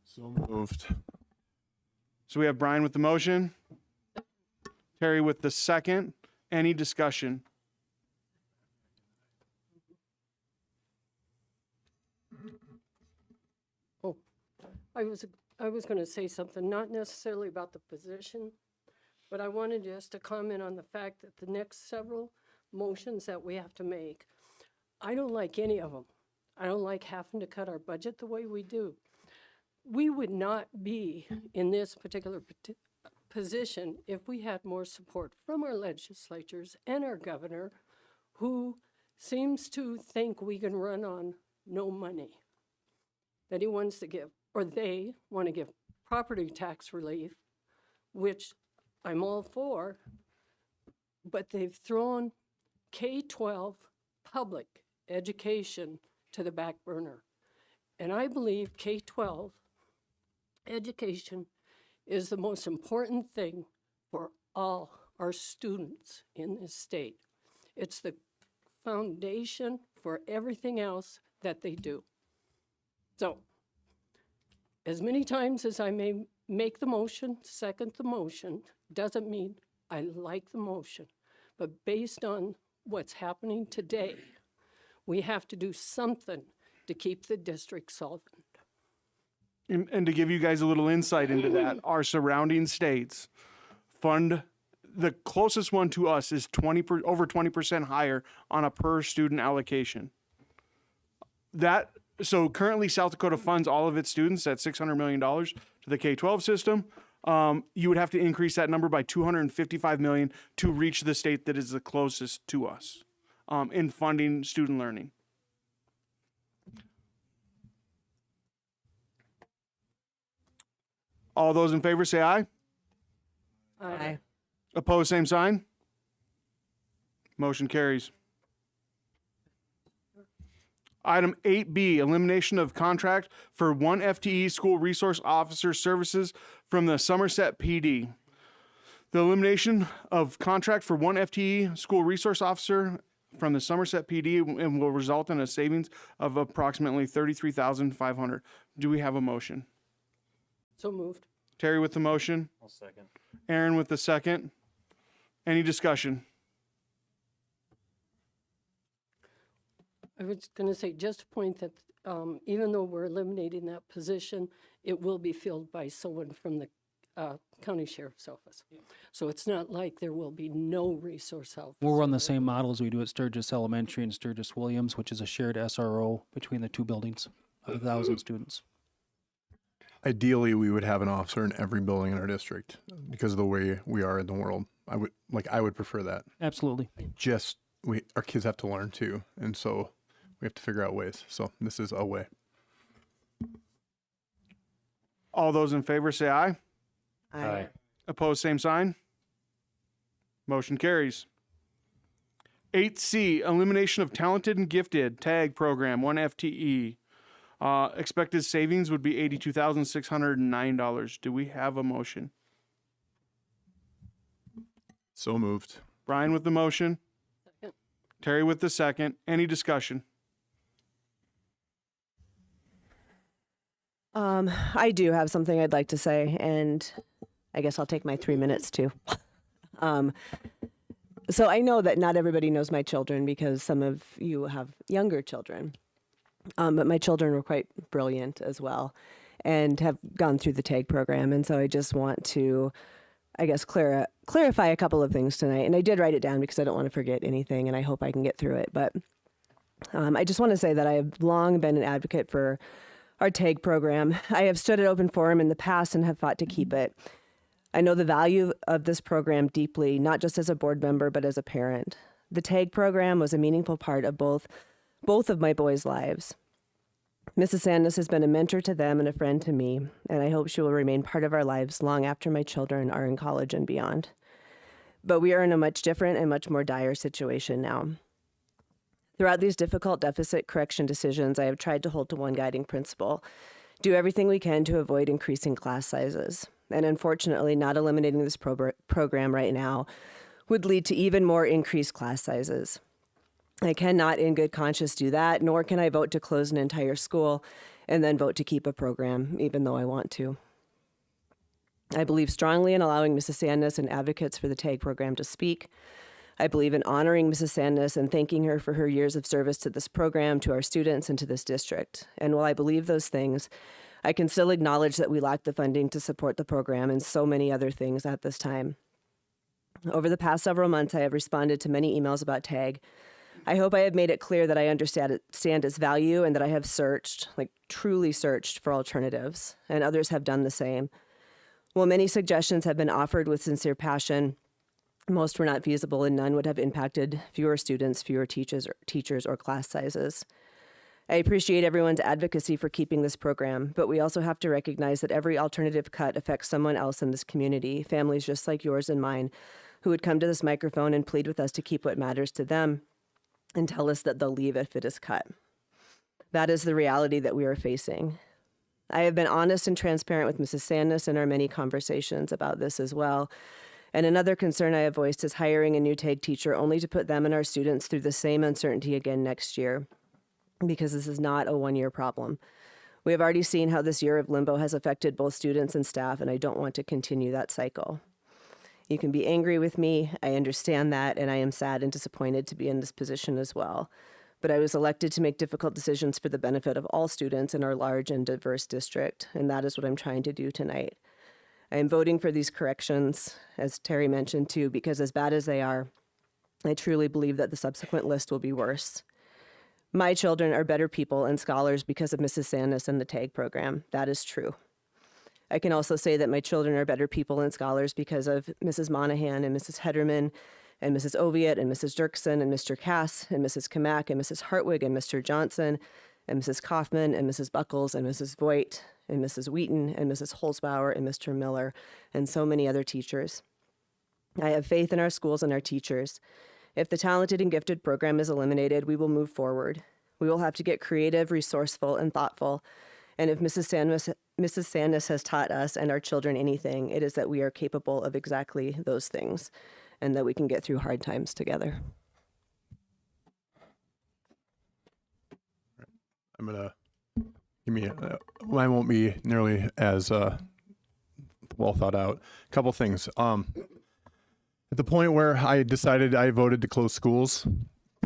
So moved. So we have Brian with the motion, Terry with the second. Any discussion? I was going to say something, not necessarily about the position, but I wanted just to comment on the fact that the next several motions that we have to make, I don't like any of them. I don't like having to cut our budget the way we do. We would not be in this particular position if we had more support from our legislatures and our governor, who seems to think we can run on no money that he wants to give. Or they want to give property tax relief, which I'm all for, but they've thrown K-12 public education to the back burner. And I believe K-12 education is the most important thing for all our students in this state. It's the foundation for everything else that they do. So, as many times as I may make the motion, second the motion, doesn't mean I like the motion. But based on what's happening today, we have to do something to keep the district solvent. And to give you guys a little insight into that, our surrounding states fund, the closest one to us is over 20% higher on a per student allocation. So currently South Dakota funds all of its students at $600 million to the K-12 system. You would have to increase that number by $255 million to reach the state that is the closest to us in funding student learning. All those in favor say aye. Aye. Opposed, same sign. Motion carries. Item 8B, elimination of contract for one FTE school resource officer services from the Somerset PD. The elimination of contract for one FTE school resource officer from the Somerset PD and will result in a savings of approximately $33,500. Do we have a motion? So moved. Terry with the motion. I'll second. Aaron with the second. Any discussion? I was going to say, just a point that even though we're eliminating that position, it will be filled by someone from the county sheriff's office. So it's not like there will be no resource officer. We'll run the same model as we do at Sturgis Elementary and Sturgis Williams, which is a shared SRO between the two buildings of 1,000 students. Ideally, we would have an officer in every building in our district because of the way we are in the world. I would prefer that. Absolutely. Our kids have to learn too, and so we have to figure out ways. So this is a way. All those in favor say aye. Aye. Opposed, same sign. Motion carries. 8C, elimination of talented and gifted tag program, 1 FTE. Expected savings would be $82,609. Do we have a motion? So moved. Brian with the motion. Second. Terry with the second. Any discussion? I do have something I'd like to say, and I guess I'll take my 3 minutes too. So I know that not everybody knows my children because some of you have younger children. But my children were quite brilliant as well and have gone through the TAG program. And so I just want to, I guess, clarify a couple of things tonight. And I did write it down because I don't want to forget anything, and I hope I can get through it. But I just want to say that I have long been an advocate for our TAG program. I have stood at open forum in the past and have fought to keep it. I know the value of this program deeply, not just as a board member, but as a parent. The TAG program was a meaningful part of both of my boys' lives. Mrs. Sandus has been a mentor to them and a friend to me, and I hope she will remain part of our lives long after my children are in college and beyond. But we are in a much different and much more dire situation now. Throughout these difficult deficit correction decisions, I have tried to hold to one guiding principle: do everything we can to avoid increasing class sizes. And unfortunately, not eliminating this program right now would lead to even more increased class sizes. I cannot in good conscience do that, nor can I vote to close an entire school and then vote to keep a program, even though I want to. I believe strongly in allowing Mrs. Sandus and advocates for the TAG program to speak. I believe in honoring Mrs. Sandus and thanking her for her years of service to this program, to our students, and to this district. And while I believe those things, I can still acknowledge that we lack the funding to support the program and so many other things at this time. Over the past several months, I have responded to many emails about TAG. I hope I have made it clear that I understand its value and that I have searched, truly searched for alternatives, and others have done the same. While many suggestions have been offered with sincere passion, most were not feasible and none would have impacted fewer students, fewer teachers, or class sizes. I appreciate everyone's advocacy for keeping this program, but we also have to recognize that every alternative cut affects someone else in this community, families just like yours and mine, who would come to this microphone and plead with us to keep what matters to them and tell us that they'll leave if it is cut. That is the reality that we are facing. I have been honest and transparent with Mrs. Sandus in our many conversations about this as well. And another concern I have voiced is hiring a new TAG teacher only to put them and our students through the same uncertainty again next year, because this is not a one-year problem. We have already seen how this year of limbo has affected both students and staff, and I don't want to continue that cycle. You can be angry with me, I understand that, and I am sad and disappointed to be in this position as well. But I was elected to make difficult decisions for the benefit of all students in our large and diverse district, and that is what I'm trying to do tonight. I am voting for these corrections, as Terry mentioned too, because as bad as they are, I truly believe that the subsequent list will be worse. My children are better people and scholars because of Mrs. Sandus and the TAG program. That is true. I can also say that my children are better people and scholars because of Mrs. Monahan and Mrs. Hederman and Mrs. Oviatt and Mrs. Dirksen and Mr. Cass and Mrs. Kamak and Mrs. Hartwig and Mr. Johnson and Mrs. Kaufman and Mrs. Buckles and Mrs. Voigt and Mrs. Wheaton and Mrs. Holzbauer and Mr. Miller and so many other teachers. I have faith in our schools and our teachers. If the talented and gifted program is eliminated, we will move forward. We will have to get creative, resourceful, and thoughtful. And if Mrs. Sandus has taught us and our children anything, it is that we are capable of exactly those things and that we can get through hard times together. I'm gonna mine won't be nearly as well thought out. A couple things. At the point where I decided I voted to close schools,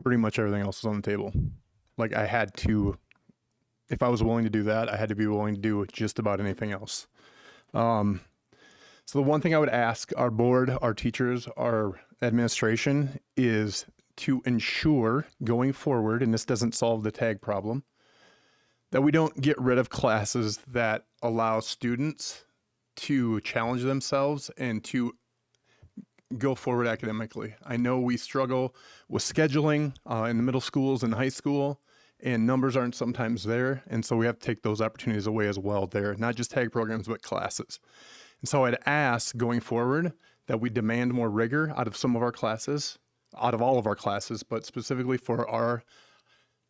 pretty much everything else was on the table. Like I had to, if I was willing to do that, I had to be willing to do just about anything else. So the one thing I would ask our board, our teachers, our administration is to ensure going forward, and this doesn't solve the tag problem, that we don't get rid of classes that allow students to challenge themselves and to go forward academically. I know we struggle with scheduling in the middle schools and high school, and numbers aren't sometimes there. And so we have to take those opportunities away as well there, not just tag programs, but classes. And so I'd ask going forward that we demand more rigor out of some of our classes, out of all of our classes, but specifically for our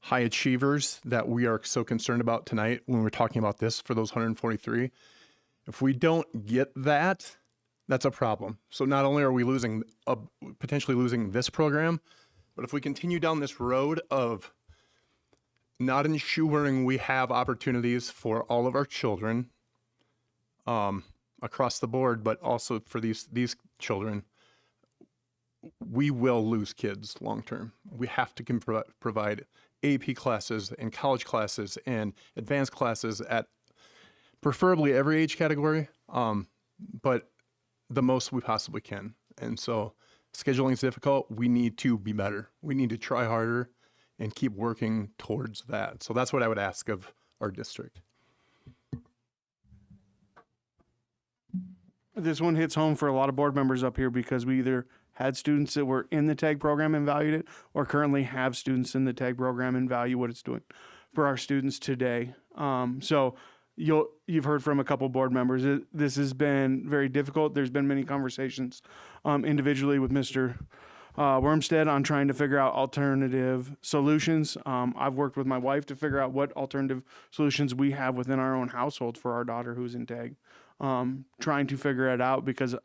high achievers that we are so concerned about tonight when we're talking about this for those 143. If we don't get that, that's a problem. So not only are we potentially losing this program, but if we continue down this road of not ensuring we have opportunities for all of our children across the board, but also for these children, we will lose kids long term. We have to provide AP classes and college classes and advanced classes at preferably every age category, but the most we possibly can. And so scheduling is difficult. We need to be better. We need to try harder and keep working towards that. So that's what I would ask of our district. This one hits home for a lot of board members up here because we either had students that were in the tag program and valued it, or currently have students in the tag program and value what it's doing for our students today. So you've heard from a couple board members. This has been very difficult. There's been many conversations individually with Mr. Wormstead on trying to figure out alternative solutions. I've worked with my wife to figure out what alternative solutions we have within our own household for our daughter who's in tag. Trying to figure it out because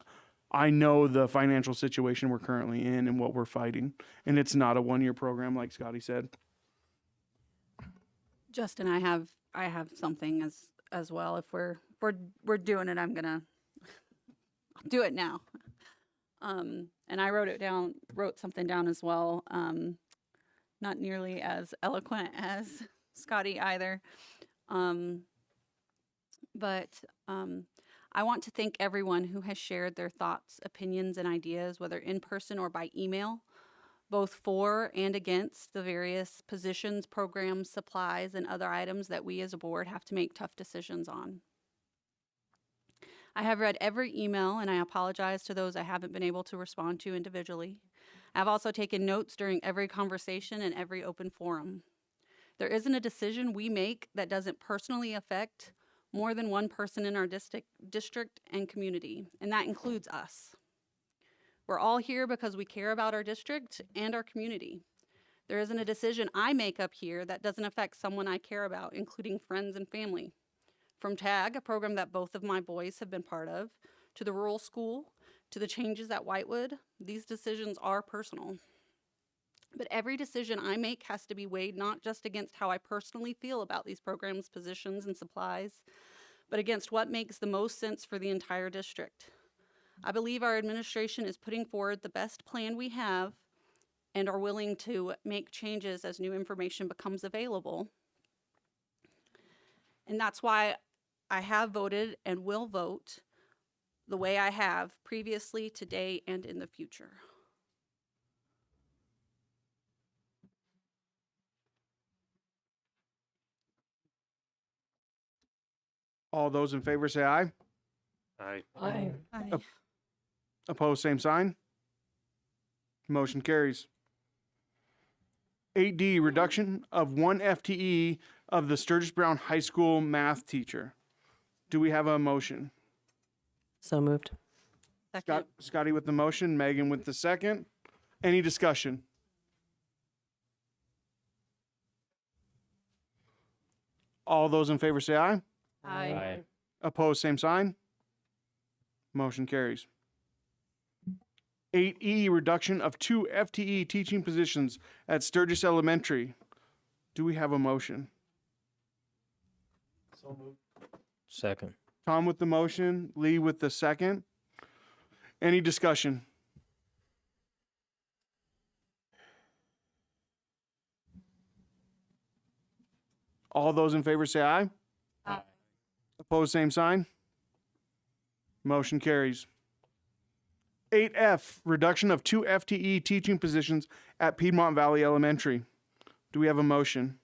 I know the financial situation we're currently in and what we're fighting, and it's not a one-year program like Scotty said. Justin, I have something as well. If we're doing it, I'm gonna do it now. And I wrote something down as well. Not nearly as eloquent as Scotty either. But I want to thank everyone who has shared their thoughts, opinions, and ideas, whether in person or by email, both for and against the various positions, programs, supplies, and other items that we as a board have to make tough decisions on. I have read every email, and I apologize to those I haven't been able to respond to individually. I've also taken notes during every conversation and every open forum. There isn't a decision we make that doesn't personally affect more than one person in our district and community, and that includes us. We're all here because we care about our district and our community. There isn't a decision I make up here that doesn't affect someone I care about, including friends and family. From TAG, a program that both of my boys have been part of, to the rural school, to the changes at Whitewood, these decisions are personal. But every decision I make has to be weighed not just against how I personally feel about these programs, positions, and supplies, but against what makes the most sense for the entire district. I believe our administration is putting forward the best plan we have and are willing to make changes as new information becomes available. And that's why I have voted and will vote the way I have previously, today, and in the future. All those in favor say aye. Aye. Aye. Opposed, same sign. Motion carries. 8D, reduction of 1 FTE of the Sturgis Brown High School math teacher. Do we have a motion? So moved. Scotty with the motion, Megan with the second. Any discussion? All those in favor say aye. Aye. Opposed, same sign. Motion carries. 8E, reduction of 2 FTE teaching positions at Sturgis Elementary. Do we have a motion? So moved. Second. Tom with the motion, Lee with the second. Any discussion? All those in favor say aye. Aye. Opposed, same sign. Motion carries. 8F, reduction of 2 FTE teaching positions at Piedmont Valley Elementary. Do we have a motion?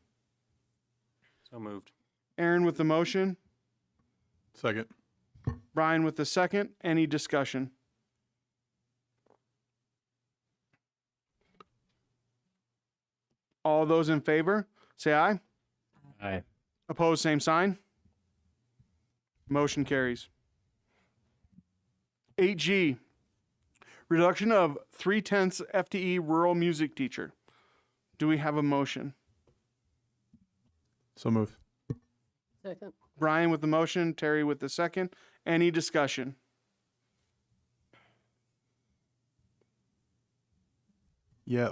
So moved. Aaron with the motion, Second. Brian with the second. Any discussion? All those in favor, say aye. Aye. Opposed, same sign. Motion carries. 8G, reduction of 3/10 FTE rural music teacher. Do we have a motion? So moved. Second. Brian with the motion, Terry with the second. Any discussion? Yeah.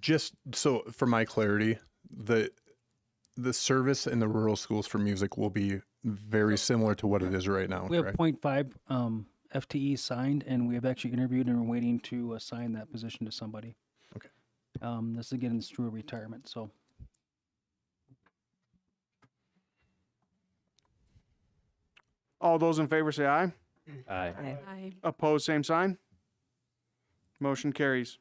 Just so for my clarity, the service in the rural schools for music will be very similar to what it is right now. We have correct? 0.5 FTE signed, and we have actually interviewed and we're waiting to assign that position to somebody. Okay. This again is through a retirement, so. All those in favor say aye. Aye. Aye. Opposed, same sign. Motion carries.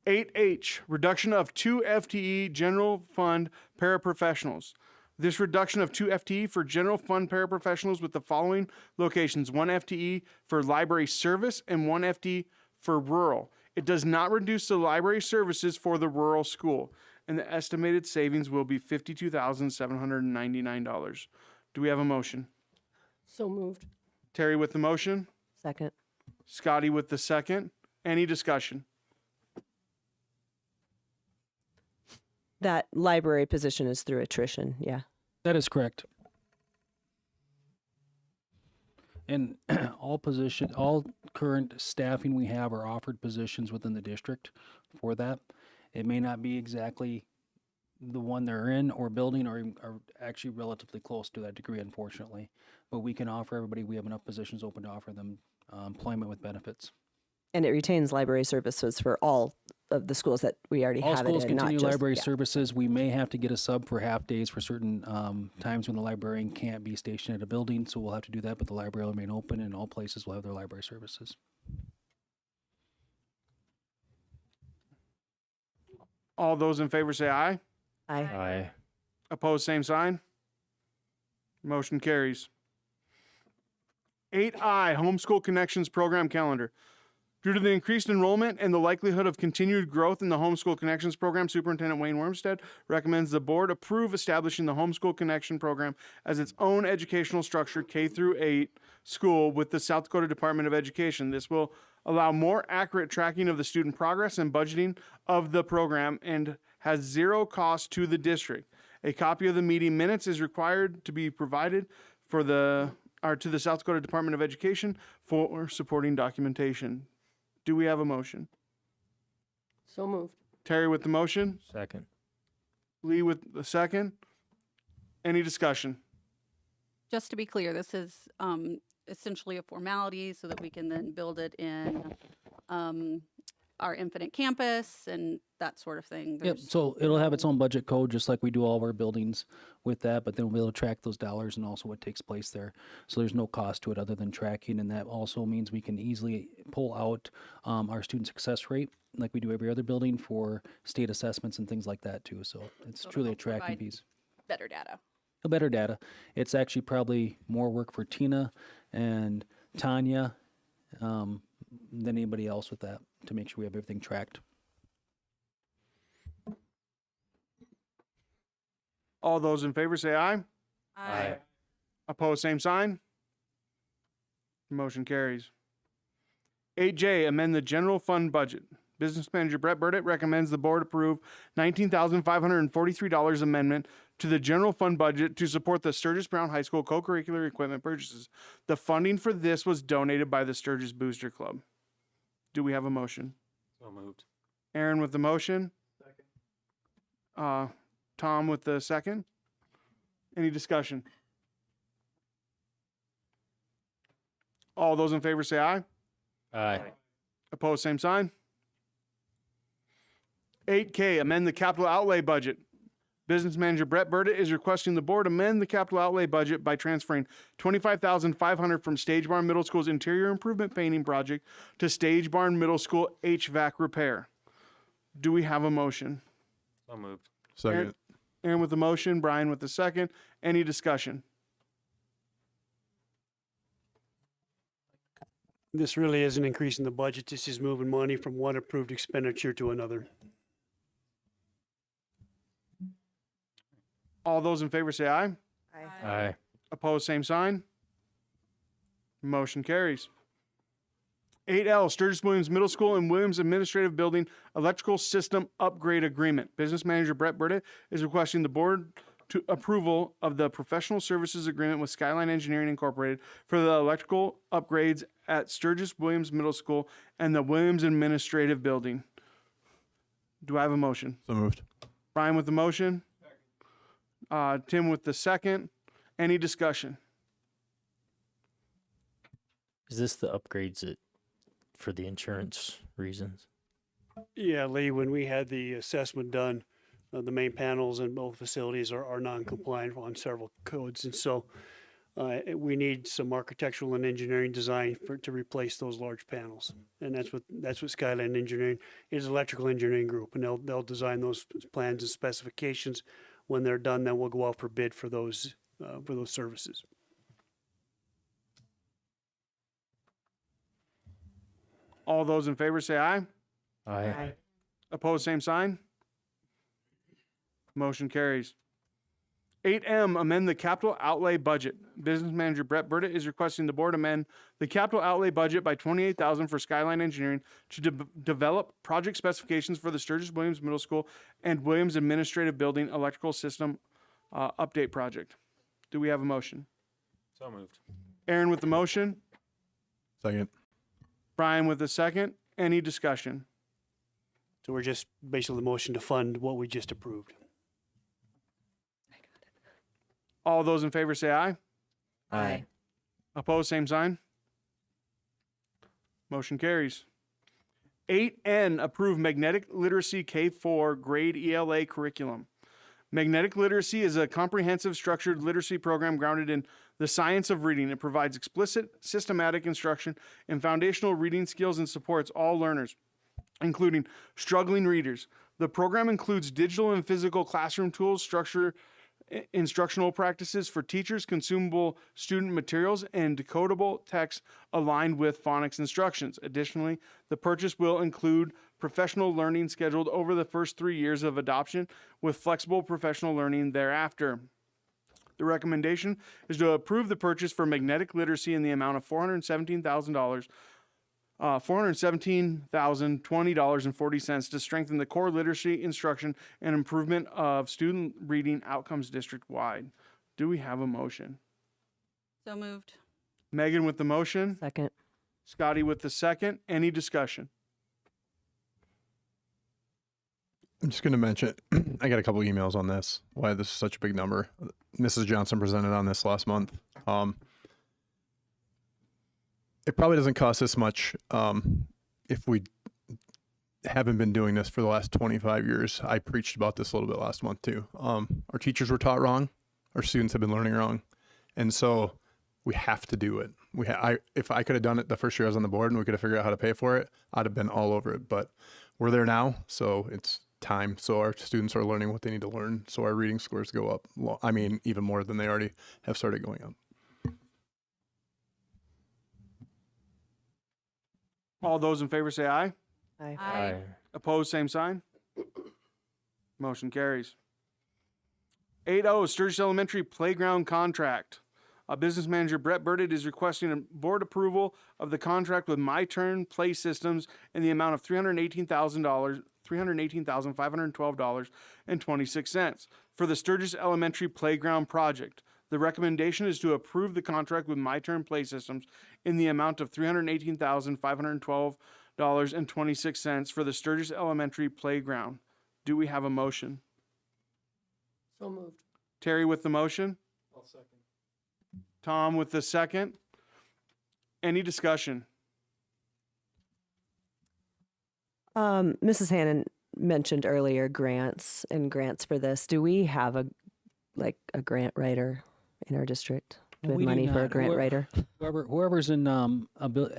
8H, reduction of 2 FTE general fund paraprofessionals. This reduction of 2 FTE for general fund paraprofessionals with the following locations: 1 FTE for library service and 1 FTE for rural. It does not reduce the library services for the rural school, and the estimated savings will be $52,799. Do we have a motion? So moved. Terry with the motion, Second. Scotty with the second. Any discussion? That library position is through attrition. Yeah. That is correct. And all current staffing we have are offered positions within the district for that. It may not be exactly the one they're in or building or are actually relatively close to that degree, unfortunately. But we can offer everybody, we have enough positions open to offer them employment with benefits. And it retains library services for all of the schools that we already All have schools it in, not continue just library yeah. services. We may have to get a sub for half days for certain times when the librarian can't be stationed at a building, so we'll have to do that, but the library will remain open and all places will have their library services. All those in favor say aye. Aye. Aye. Opposed, same sign. Motion carries. 8I, Homeschool Connections Program Calendar. Due to the increased enrollment and the likelihood of continued growth in the Homeschool Connections Program, Superintendent Wayne Wormstead recommends the board approve establishing the Homeschool Connection Program as its own educational structure K-8 school with the South Dakota Department of Education. This will allow more accurate tracking of the student progress and budgeting of the program and has zero cost to the district. A copy of the meeting minutes is required to be provided to the South Dakota Department of Education for supporting documentation. Do we have a motion? So moved. Terry with the motion, Second. Lee with the second. Any discussion? Just to be clear, this is essentially a formality so that we can then build it in our Infinite Campus and that sort of thing. Yep, There's- so it'll have its own budget code, just like we do all of our buildings with that, but then we'll be able to track those dollars and also what takes place there. So there's no cost to it other than tracking, and that also means we can easily pull out our student success rate, like we do every other building for state assessments and things like that too. So it's So it'll truly a help tracking provide piece. Better data. A better data. It's actually probably more work for Tina and Tanya than anybody else with that to make sure we have everything tracked. All those in favor say aye. Aye. Opposed, same sign. Motion carries. 8J, amend the general fund budget. Business Manager Brett Burdett recommends the board approve $19,543 amendment to the general fund budget to support the Sturgis Brown High School co-curricular equipment purchases. The funding for this was donated by the Sturgis Booster Club. Do we have a motion? So moved. Aaron with the motion. Tom with the second. Any discussion? All those in favor say aye. Aye. Opposed, same sign. 8K, amend the capital outlay budget. Business Manager Brett Burdett is requesting the board amend the capital outlay budget by transferring $25,500 from Stage Barn Middle School's interior improvement painting project to Stage Barn Middle School HVAC repair. Do we have a motion? So moved. Second. Aaron with the motion, Brian with the second. Any discussion? This really isn't increasing the budget. This is moving money from one approved expenditure to another. All those in favor say aye. Aye. Opposed, same sign. Motion carries. 8L, Sturgis Williams Middle School and Williams Administrative Building Electrical System Upgrade Agreement. Business Manager Brett Burdett is requesting the board to approval of the professional services agreement with Skyline Engineering Incorporated for the electrical upgrades at Sturgis Williams Middle School and the Williams Administrative Building. Do I have a motion? So moved. Brian with the motion. Tim with the second. Any discussion? Is this the upgrades that for the insurance reasons? Yeah, Lee, when we had the assessment done, the main panels in both facilities are non-compliant on several codes. And so we need some architectural and engineering design to replace those large panels. And that's what Skyline Engineering is, electrical engineering group. And they'll design those plans and specifications. When they're done, then we'll go out for bid for those services. All those in favor say aye. Aye. Opposed, same sign. Motion carries. 8M, amend the capital outlay budget. Business Manager Brett Burdett is requesting the board amend the capital outlay budget by $28,000 for Skyline Engineering to develop project specifications for the Sturgis Williams Middle School and Williams Administrative Building Electrical System Update Project. Do we have a motion? So moved. Aaron with the motion. Second. Brian with the second. Any discussion? So we're just basically the motion to fund what we just approved. All those in favor say aye. Aye. Opposed, same sign. Motion carries. 8N, approve Magnetic Literacy K4 grade ELA curriculum. Magnetic Literacy is a comprehensive structured literacy program grounded in the science of reading. It provides explicit, systematic instruction in foundational reading skills and supports all learners, including struggling readers. The program includes digital and physical classroom tools, instructional practices for teachers, consumable student materials, and decodable text aligned with phonics instructions. Additionally, the purchase will include professional learning scheduled over the first 3 years of adoption with flexible professional learning thereafter. The recommendation is to approve the purchase for Magnetic Literacy in the amount of $417,020.40 to strengthen the core literacy instruction and improvement of student reading outcomes district-wide. Do we have a motion? So moved. Megan with the motion. Second. Scotty with the second. Any discussion? I'm just going to mention, I got a couple emails on this, why this is such a big number. Mrs. Johnson presented on this last month. It probably doesn't cost this much if we haven't been doing this for the last 25 years. I preached about this a little bit last month too. Our teachers were taught wrong. Our students have been learning wrong. And so we have to do it. If I could have done it the first year I was on the board and we could have figured out how to pay for it, I'd have been all over it. But we're there now, so it's time. So our students are learning what they need to learn. So our reading scores go up. Well, I mean, even more than they already have started going up. All those in favor say aye. Aye. Aye. Opposed, same sign. Motion carries. 8-0, Sturgis Elementary Playground Contract. Business Manager Brett Burdett is requesting a board approval of the contract with My Turn Play Systems in the amount of $318,512.26 for the Sturgis Elementary Playground Project. The recommendation is to approve the contract with My Turn Play Systems in the amount of $318,512.26 for the Sturgis Elementary Playground. Do we have a motion? So moved. Terry with the motion. I'll second. Tom with the second. Any discussion? Mrs. Hannon mentioned earlier grants and grants for this. Do we have a grant writer in our district? Do we have We do money for a not. grant writer? Whoever's in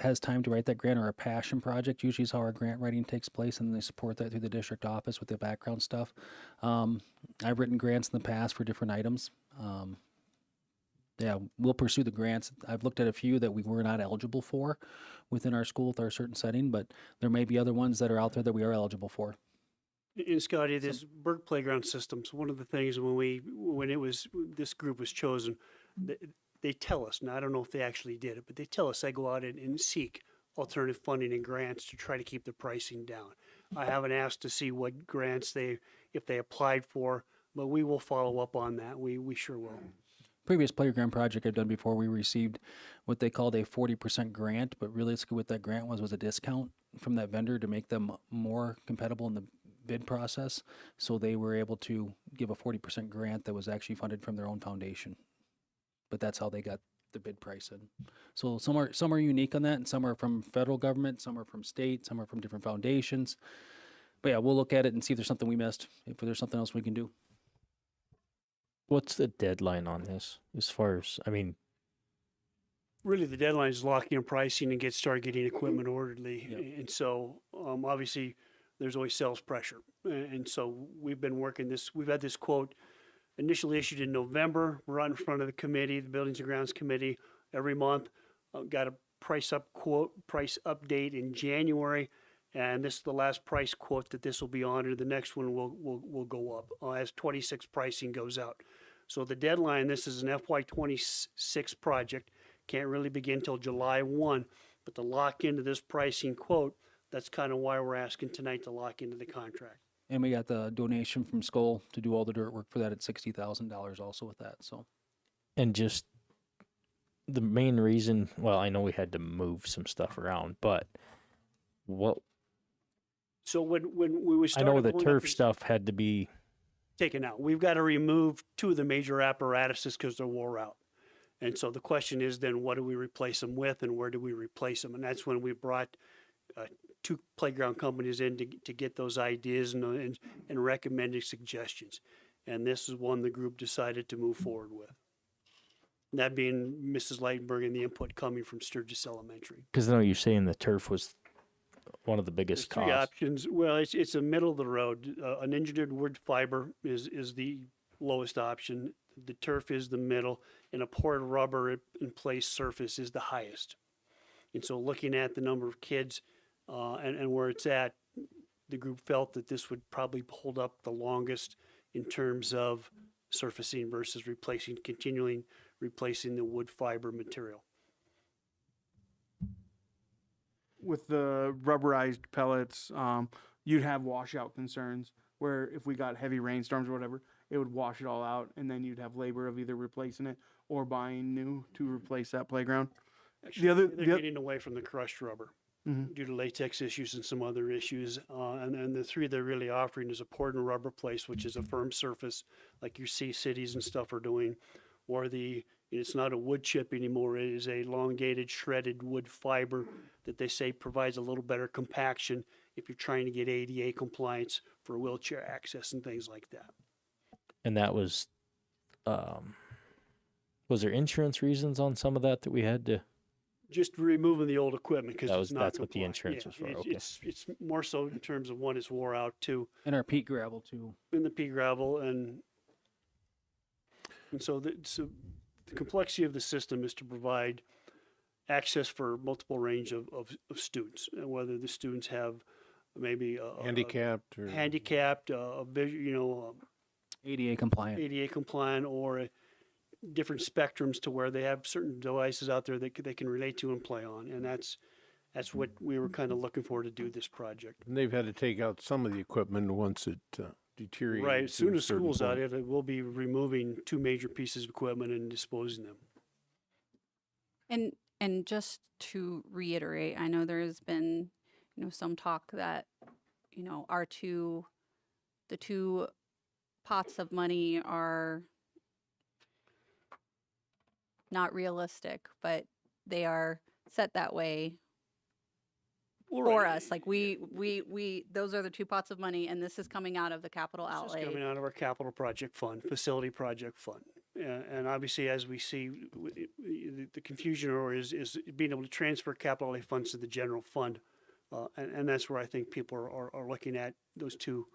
has time to write that grant or a passion project usually is how our grant writing takes place, and they support that through the district office with the background stuff. I've written grants in the past for different items. Yeah, we'll pursue the grants. I've looked at a few that we were not eligible for within our school with our certain setting, but there may be other ones that are out there that we are eligible for. And Scotty, this Burke Playground Systems, one of the things this group was chosen, they tell us, and I don't know if they actually did it, but they tell us they go out and seek alternative funding and grants to try to keep the pricing down. I haven't asked to see what grants if they applied for, but we will follow up on that. We sure will. Previous playground project I've done before, we received what they called a 40% grant, but realistically what that grant was a discount from that vendor to make them more compatible in the bid process. So they were able to give a 40% grant that was actually funded from their own foundation. But that's how they got the bid price in. So some are unique on that, and some are from federal government, some are from state, some are from different foundations. But yeah, we'll look at it and see if there's something we missed, if there's something else we can do. What's the deadline on this? As far as, Really, the deadline is locking in pricing and start getting equipment orderly. Yep. And so, obviously, there's always sales pressure. And so we've been working this. We've had this quote initially issued in November. We're out in front of the committee, the Buildings and Grounds Committee, every month. Got a price update in January, and this is the last price quote that this will be honored. The next one will go up as 26 pricing goes out. So the deadline, this is an FY26 project, can't really begin till July 1, but to lock into this pricing quote, that's kind of why we're asking tonight to lock into the contract. And we got the donation from Skoll to do all the dirt work for that at $60,000 also with that. So, and just the main reason, well, I know we had to move some stuff around, but what? So when we I started, know the going up turf this- stuff had to be taken out. We've got to remove two of the major apparatuses because they're wore out. And so the question is then what do we replace them with and where do we replace them? And that's when we brought two playground companies in to get those ideas and recommended suggestions. And this is one the group decided to move forward with. And that being Mrs. Leitenberg and the input coming from Sturgis Elementary. because I know you're saying the turf was one of the There's biggest three costs. options. Well, it's a middle of the road. An engineered wood fiber is the lowest option. The turf is the middle, and a poured rubber in place surface is the highest. And so, looking at the number of kids and where it's at, the group felt that this would probably hold up the longest in terms of surfacing versus continually replacing the wood fiber material. With the rubberized pellets, you'd have washout concerns where if we got heavy rainstorms or whatever, it would wash it all out, and then you'd have labor of either replacing it or buying new to replace that playground. They're getting away from the crushed rubber Mhm. due to latex issues and some other issues. And then the three they're really offering is a poured and rubber place, which is a firm surface like you see cities and stuff are doing, or it's not a wood chip anymore. It is a elongated shredded wood fiber that they say provides a little better compaction if you're trying to get ADA compliance for wheelchair access and things like that. And that was there insurance reasons on some of that we had to? Just removing the old equipment because it's not that's what the compliant. insurance was for. It's, Okay. it's more so in terms of one, it's wore out too. and our peat gravel too. In the pea gravel and so the complexity of the system is to provide access for multiple range of students, and whether the students have maybe Handicapped or ADA compliant, ADA compliant. or different spectrums to where they have certain devices out there that they can relate to and play on. And that's what we were kind of looking for to do this project. And they've had to take out some of the equipment once it deteriorated. Right, as to soon a as certain school's out, point. it will be removing 2 major pieces of equipment and disposing them. And just to reiterate, I know there has been, some talk that, the two pots of money are not realistic, but they are set that way for us. Like we those are the two pots of money, and this is coming out of the capital This is outlay. coming out of our capital project fund, facility project fund. And obviously, as we see, the confusion is being able to transfer capital outlay funds to the general fund. And that's where I think people are looking at those two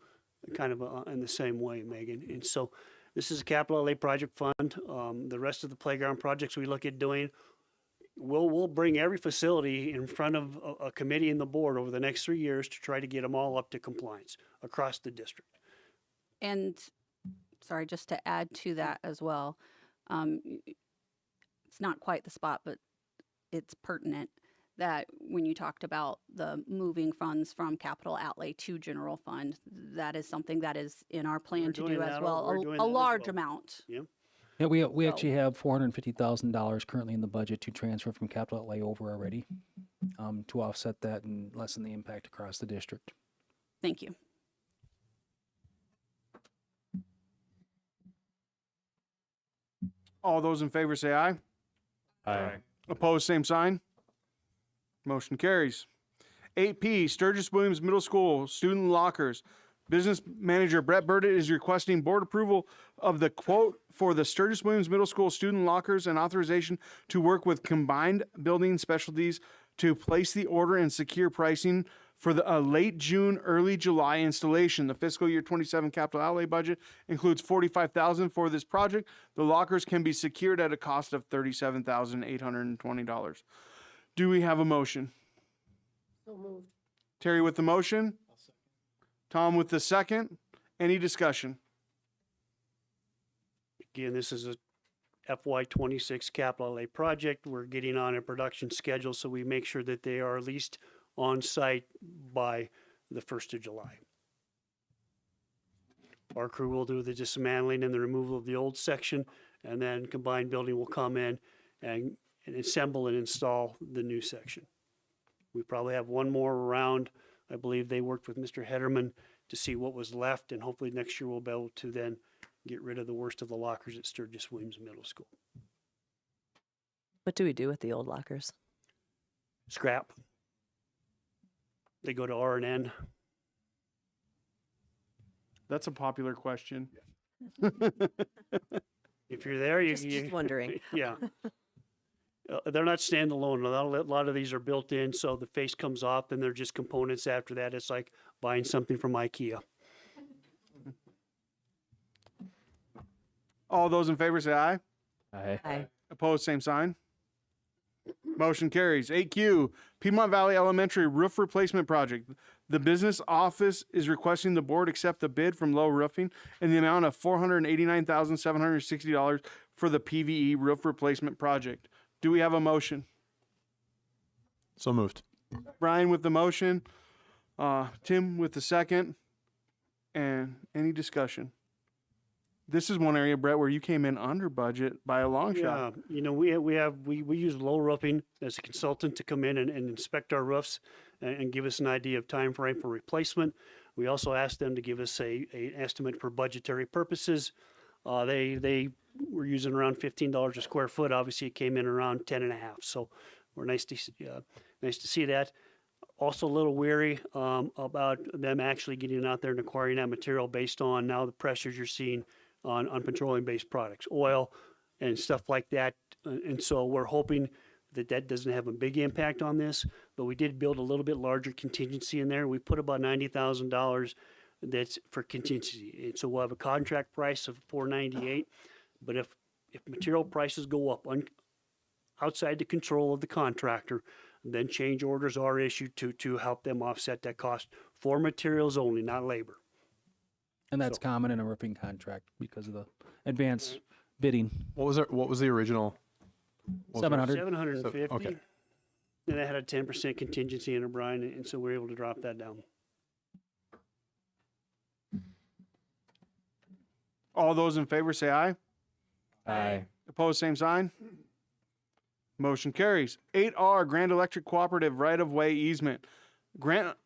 kind of in the same way, Megan. And so this is a capital outlay project fund. The rest of the playground projects we look at doing, we'll bring every facility in front of a committee and the board over the next 3 years to try to get them all up to compliance across the district. And sorry, just to add to that as well, it's not quite the spot, but it's pertinent that when you talked about the moving funds from capital outlay to general fund, that is something that is in our plan We're to doing do that as al- well, we're doing a that as large well. amount. Yeah. Yeah, we So- actually have $450,000 currently in the budget to transfer from capital outlay over already, to offset that and lessen the impact across the district. Thank you. All those in favor say aye. Aye. Opposed, same sign. Motion carries. 8P, Sturgis Williams Middle School student lockers. Business manager Brett Burdett is requesting board approval of the quote for the Sturgis Williams Middle School student lockers and authorization to work with Combined Building Specialties to place the order and secure pricing for the late June, early July installation. The fiscal year 27 capital outlay budget includes $45,000 for this project. The lockers can be secured at a cost of $37,820. Do we have a motion? So moved. Terry with the motion. Tom with the second. Any discussion? Again, this is a FY26 capital outlay project. We're getting on a production schedule, so we make sure that they are at least on site by the 1st of July. Our crew will do the dismantling and the removal of the old section, and then Combined Building will come in and assemble and install the new section. We probably have one more round. I believe they worked with Mr. Hederman to see what was left, and hopefully next year we'll be able to then get rid of the worst of the lockers at Sturgis Williams Middle School. What do we do with the old lockers? Scrap. They go to R&N. That's a popular question. If you're there, you Just wondering. Yeah. They're not standalone. A lot of these are built in, so the face comes off, and they're just components after that. It's like buying something from IKEA. All those in favor say aye. Aye. Aye. Opposed, same sign. Motion carries. 8Q, Piedmont Valley Elementary Roof Replacement Project. The business office is requesting the board accept the bid from Low Roofing in the amount of $489,760 for the PVE roof replacement project. Do we have a motion? So moved. Brian with the motion, Tim with the second, and any discussion? This is one area, Brett, where you came in under budget by a long shot. Yeah, you know, we use Low Roofing as a consultant to come in and inspect our roofs and give us an idea of time frame for replacement. We also asked them to give us an estimate for budgetary purposes. They were using around $15 a square foot. Obviously, it came in around 10 and a half. So we're nice to see that. Also a little weary about them actually getting out there and acquiring that material based on now the pressures you're seeing on petroleum-based products, oil and stuff like that. And so we're hoping that doesn't have a big impact on this, but we did build a little bit larger contingency in there. We put about $90,000 that's for contingency. And so we'll have a contract price of $498, but if material prices go up outside the control of the contractor, then change orders are issued to help them offset that cost for materials only, not labor. And that's common in a roofing contract because of the advanced bidding. What was the original? what was it? 700. 750. Okay. And I had a 10% contingency in it, Brian, and so we were able to drop that down. All those in favor say aye. Aye. Opposed, same sign. Motion carries. 8R, Grand Electric Cooperative right-of-way easement. Grand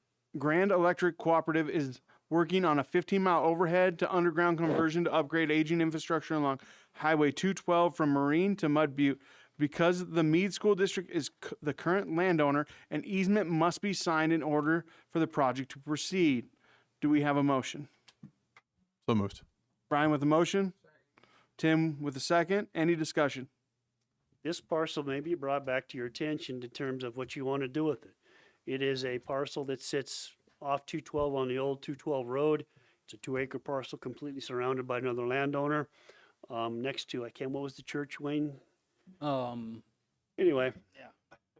Electric Cooperative is working on a 15-mile overhead to underground conversion to upgrade aging infrastructure along Highway 212 from Marine to Mud Butte. Because the Meade School District is the current landowner, an easement must be signed in order for the project to proceed. Do we have a motion? So moved. Brian with the motion. Tim with the second. Any discussion? This parcel may be brought back to your attention in terms of what you want to do with it. It is a parcel that sits off 212 on the old 212 road. It's a 2-acre parcel completely surrounded by another landowner. Next to, what was the church, Wayne? Anyway. Yeah.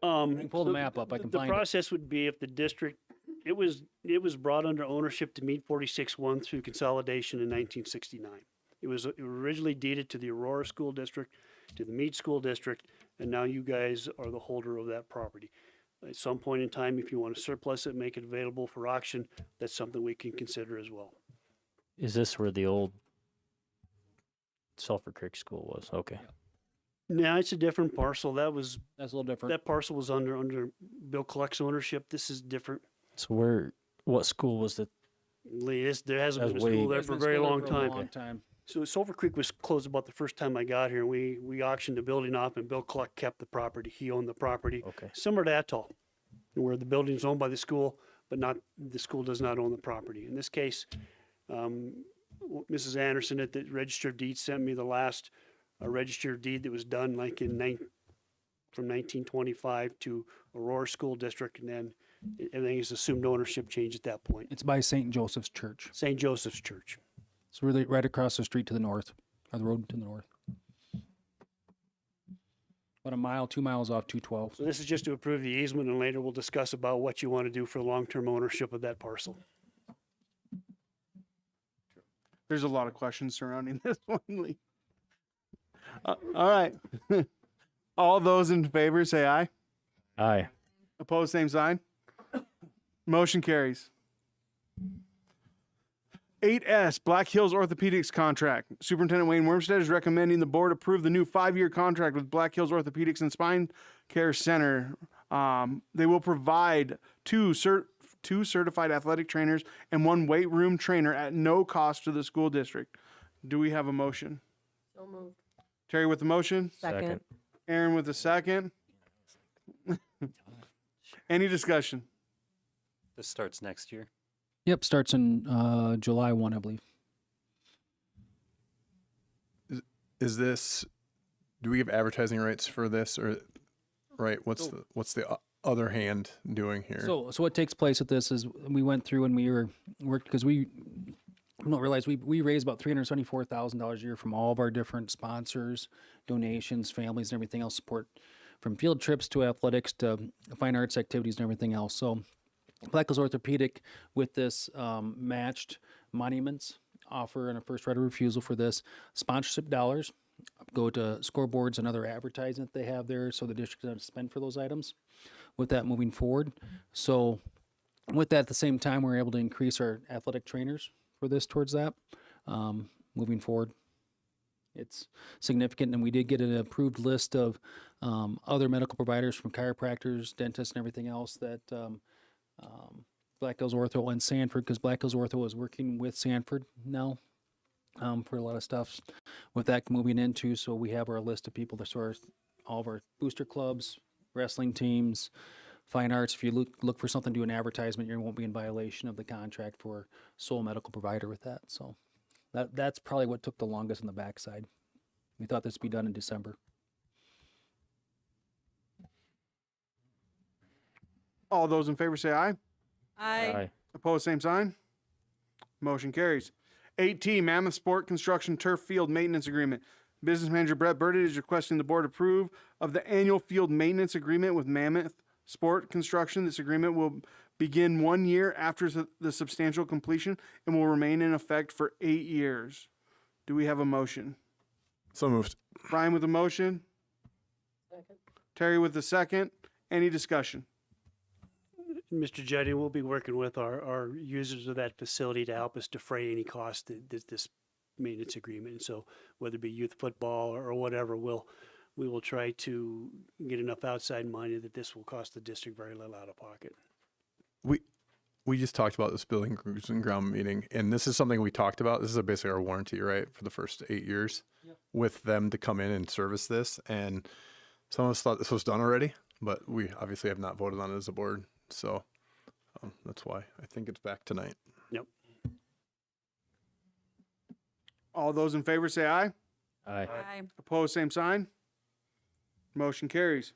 I can pull the map up. I can the find it. process would be if the district, it was brought under ownership to Meade 46-1 through consolidation in 1969. It was originally deeded to the Aurora School District, to the Meade School District, and now you guys are the holder of that property. At some point in time, if you want to surplus it, make it available for auction, that's something we can consider as well. Is this where the old Sulphur Creek School was? Okay. Now it's a different parcel. That's a little different. That parcel was under Bill Cluck's ownership. This is different. So what school was the? There hasn't been a school there for a very long time. So Sulphur Creek was closed about the first time I got here. We auctioned the building off, and Bill Cluck kept the property. He owned the property. Okay. Similar to Atoll, where the building is owned by the school, but the school does not own the property. In this case, Mrs. Anderson at the Register of Deeds sent me the last register of deed that was done from 1925 to Aurora School District, and then everything is assumed ownership change at that point. It's by St. Joseph's Church. St. Joseph's Church. It's really right across the street to the north, or the road to the north. About a mile, 2 miles off 212. So this is just to approve the easement, and later we'll discuss about what you want to do for long-term ownership of that parcel. There's a lot of questions surrounding this one, Lee. All right. All those in favor say aye. Aye. Opposed, same sign. Motion carries. 8S, Black Hills Orthopedics contract. Superintendent Wayne Wormstead is recommending the board approve the new 5-year contract with Black Hills Orthopedics and Spine Care Center. They will provide two certified athletic trainers and 1 weight room trainer at no cost to the school district. Do we have a motion? So moved. Terry with the motion. Second. Aaron with the second. Any discussion? This starts next year. Yep, starts in July 1, I believe. Is this? Do we give advertising rights for this, or right? What's the other hand doing here? So what takes place with this is we went through and we worked because we don't realize we raise about $374,000 a year from all of our different sponsors, donations, families, and everything else, support from field trips to athletics to fine arts activities and everything else. So Black Hills Orthopedic with this matched monuments offer and a first right of refusal for this. Sponsorship dollars go to scoreboards and other advertising that they have there, so the district doesn't spend for those items with that moving forward. So with that, at the same time, we're able to increase our athletic trainers for this towards that moving forward. It's significant, and we did get an approved list of other medical providers from chiropractors, dentists, and everything else that Black Hills Ortho and Sanford, because Black Hills Ortho is working with Sanford now for a lot of stuff with that moving into. So we have our list of people that source all of our booster clubs, wrestling teams, fine arts. If you look for something to do an advertisement, you won't be in violation of the contract for sole medical provider with that. So that's probably what took the longest on the backside. We thought this would be done in December. All those in favor say aye. Aye. Opposed, same sign. Motion carries. 8T, Mammoth Sport Construction Turf Field Maintenance Agreement. Business Manager Brett Burdett is requesting the board approve of the annual field maintenance agreement with Mammoth Sport Construction. This agreement will begin 1 year after the substantial completion and will remain in effect for 8 years. Do we have a motion? So moved. Brian with the motion, Second. Terry with the second. Any discussion? Mr. Jetty, we'll be working with our users of that facility to help us defray any cost that this maintenance agreement. And so whether it be youth football or whatever, we will try to get enough outside money that this will cost the district very little out of pocket. We just talked about this building crews and ground meeting, and this is something we talked about. This is basically our warranty, right, for the first 8 years, with them to come in and service this. And some of us thought this was done already, but we obviously have not voted on it as a board. So that's why I think it's back tonight. Yep. All those in favor say aye. Aye. Aye. Opposed, same sign. Motion carries.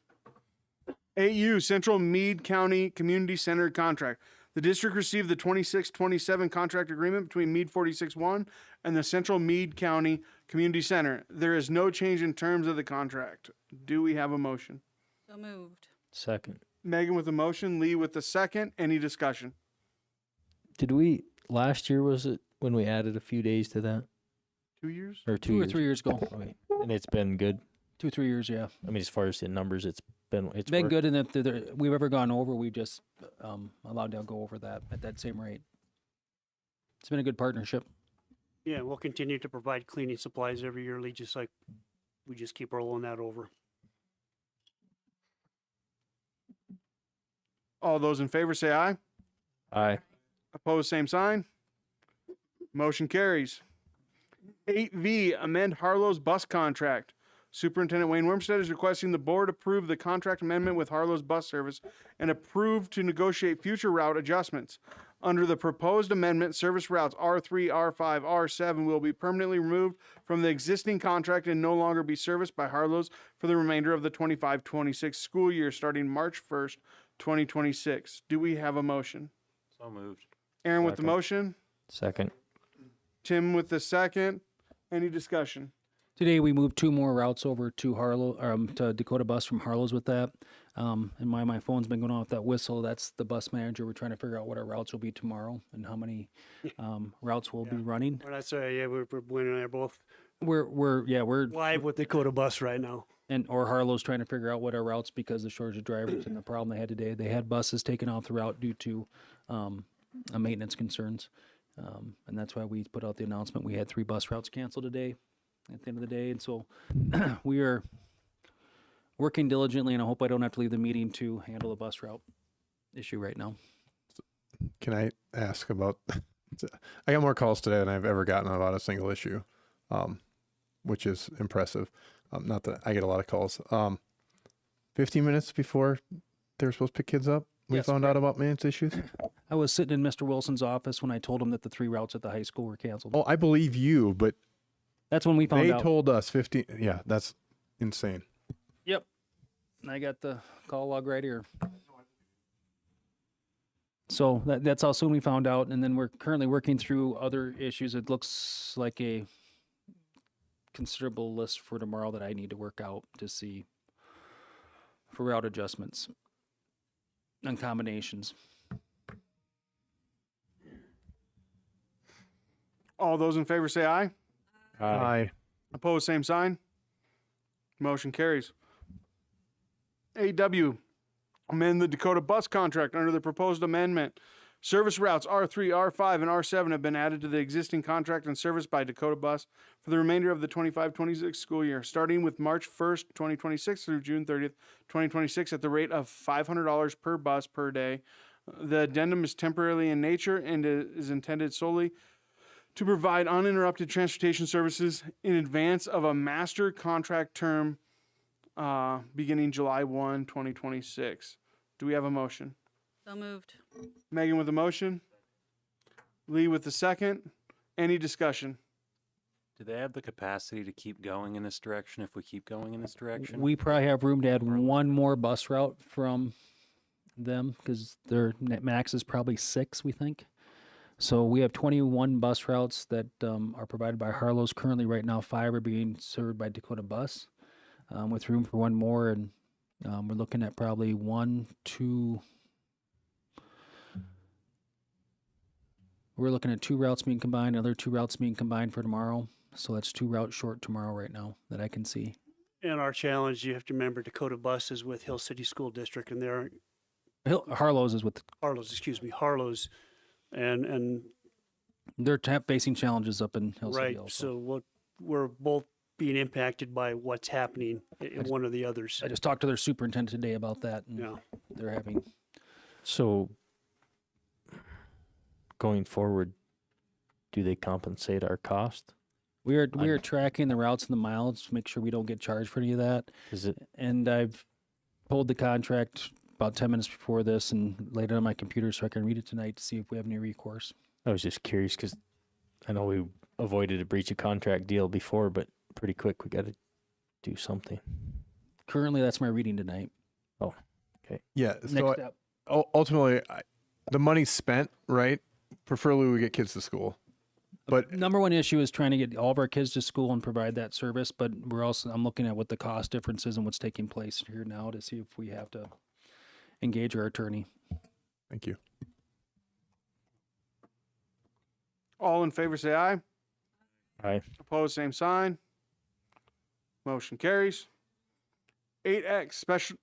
8U, Central Meade County Community Center contract. The district received the 26-27 contract agreement between Meade 46-1 and the Central Meade County Community Center. There is no change in terms of the contract. Do we have a motion? So moved. Second. Megan with the motion, Lee with the second. Any discussion? Did we last year? Was it when we added a few days to that? 2 years? Or 2 or 3 years ago. Okay. And it's been good. 2 3 years, yeah. I mean, as far as the numbers, it's been Been worked. good, and if we've ever gone over, we've just allowed to go over that at that same rate. It's been a good partnership. Yeah, we'll continue to provide cleaning supplies every yearly, just like we just keep rolling that over. All those in favor say aye. Aye. Opposed, same sign. Motion carries. 8V, amend Harlow's bus contract. Superintendent Wayne Wormstead is requesting the board approve the contract amendment with Harlow's bus service and approve to negotiate future route adjustments. Under the proposed amendment, service routes R3, R5, R7 will be permanently removed from the existing contract and no longer be serviced by Harlow's for the remainder of the 25-26 school year starting March 1st, 2026. Do we have a motion? So moved. Aaron with the Second. motion, Second. Tim with the second. Any discussion? Today, we moved 2 more routes over to to Dakota Bus from Harlow's with that. And my phone's been going off that whistle. That's the bus manager. We're trying to figure out what our routes will be tomorrow and how many routes we'll be running. Well, that's yeah, we're Wayne and I are both We're live with Dakota Bus right now. or Harlow's trying to figure out what our routes because the shortage of drivers and the problem they had today. They had buses taken off the route due to maintenance concerns, and that's why we put out the announcement. We had 3 bus routes canceled today. At the end of the day, and so we are working diligently, and I hope I don't have to leave the meeting to handle the bus route issue right now. Can I ask about? I got more calls today than I've ever gotten about a single issue, which is impressive. Not that I get a lot of calls. 15 minutes before they were supposed to pick kids up, we Yes, found out about maintenance issues. I was sitting in Mr. Wilson's office when I told him that the 3 routes at the high school were canceled. Oh, I believe you, but that's when we found they out. told us 15. Yeah, that's insane. Yep, I got the call log right here. So that's how soon we found out, and then we're currently working through other issues. It looks like a considerable list for tomorrow that I need to work out to see for route adjustments and combinations. All those in favor say aye. Aye. Opposed, same sign. Motion carries. AW, amend the Dakota bus contract under the proposed amendment. Service routes R3, R5, and R7 have been added to the existing contract and serviced by Dakota Bus for the remainder of the 25-26 school year, starting with March 1st, 2026 through June 30th, 2026 at the rate of $500 per bus per day. The addendum is temporary in nature and is intended solely to provide uninterrupted transportation services in advance of a master contract term beginning July 1, 2026. Do we have a motion? So moved. Megan with the motion. Lee with the second. Any discussion? Do they have the capacity to keep going in this direction if we keep going in this direction? We probably have room to add 1 more bus route from them because their net max is probably 6, we think. So we have 21 bus routes that are provided by Harlow's. Currently, right now, 5 are being served by Dakota Bus, with room for 1 more. And we're looking at probably 1, 2. We're looking at 2 routes being combined, another 2 routes being combined for tomorrow. So that's 2 routes short tomorrow right now that I can see. And our challenge, you have to remember, Dakota Bus is with Hill City School District, and they're Harlow's is with Harlow's, and they're facing challenges up in Hill City right. also. So we're both being impacted by what's happening in one or the others. I just talked to their superintendent today about that, and Yeah. they're having. So going forward, do they compensate our cost? We are tracking the routes and the miles to make sure we don't get charged for any of that. Is it? And I've pulled the contract about 10 minutes before this and laid it on my computer so I can read it tonight to see if we have any recourse. I was just curious because I know we avoided a breach of contract deal before, but pretty quick we got to do something. Currently, that's my reading tonight. Oh, okay. Yeah. Next So step. ultimately, the money's spent, right? Preferably we get kids to school. But Number one issue is trying to get all of our kids to school and provide that service. But I'm looking at what the cost difference is and what's taking place here now to see if we have to engage our attorney. Thank you. All in favor say aye. Aye. Opposed, same sign. Motion carries. 8X,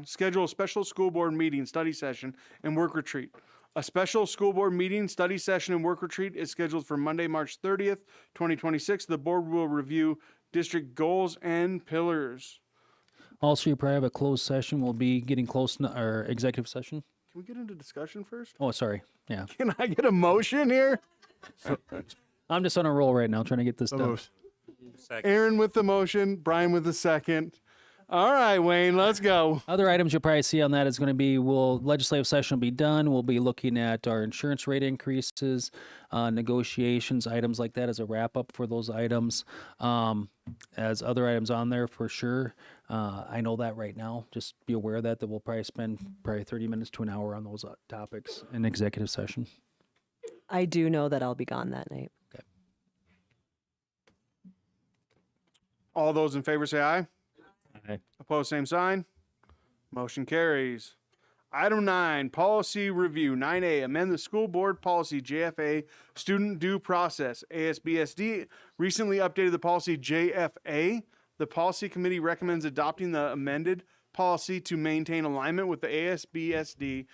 schedule a special school board meeting, study session, and work retreat. A special school board meeting, study session, and work retreat is scheduled for Monday, March 30th, 2026. The board will review district goals and pillars. Also, you probably have a closed session. We'll be getting close to our executive session. Can we get into discussion first? Oh, sorry. Yeah. Can I get a motion here? I'm just on a roll right now trying to get this done. Aaron with the motion, Brian with the second. All right, Wayne, let's go. Other items you'll probably see on that is going to be, legislative session will be done. We'll be looking at our insurance rate increases, negotiations, items like that as a wrap up for those items. As other items on there for sure. I know that right now. Just be aware of that we'll probably spend 30 minutes to an hour on those topics in executive session. I do know that I'll be gone that night. Okay. All those in favor say aye. Aye. Opposed, same sign. Motion carries. Item 9, policy review. 9A, amend the school board policy JFA, student due process. ASBSD recently updated the policy JFA. The policy committee recommends adopting the amended policy to maintain alignment with the ASBSD.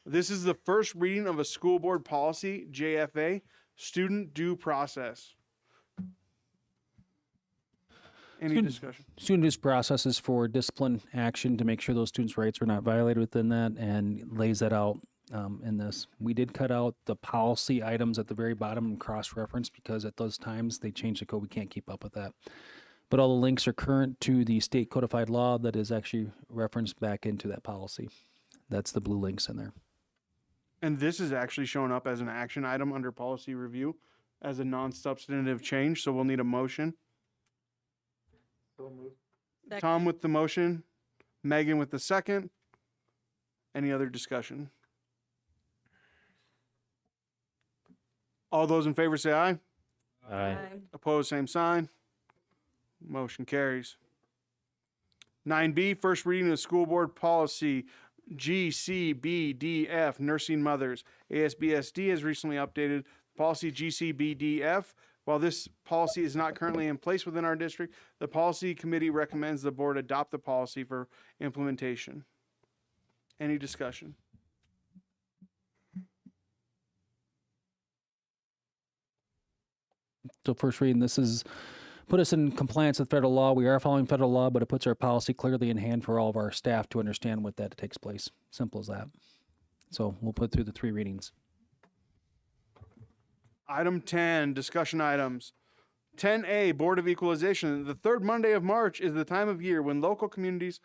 This is the first reading of a school board policy, JFA, student due process. Any discussion? Student due process is for discipline action to make sure those students' rights are not violated within that, and lays that out in this. We did cut out the policy items at the very bottom and cross-reference because at those times they changed the code. We can't keep up with that. But all the links are current to the state codified law that is actually referenced back into that policy. That's the blue links in there. And this is actually showing up as an action item under policy review as a non-substantive change, so we'll need a motion. Tom with the motion, Megan with the second. Any other discussion? All those in favor say aye. Aye. Opposed, same sign. Motion carries. 9B, first reading of school board policy GCBDF, nursing mothers. ASBSD has recently updated policy GCBDF. While this policy is not currently in place within our district, the policy committee recommends the board adopt the policy for implementation. Any discussion? So first reading, this is put us in compliance with federal law. We are following federal law, but it puts our policy clearly in hand for all of our staff to understand what that takes place. Simple as that. So we'll put through the 3 readings. Item 10, discussion items. 10A, Board of Equalization. The third Monday of March is the time of year when local communities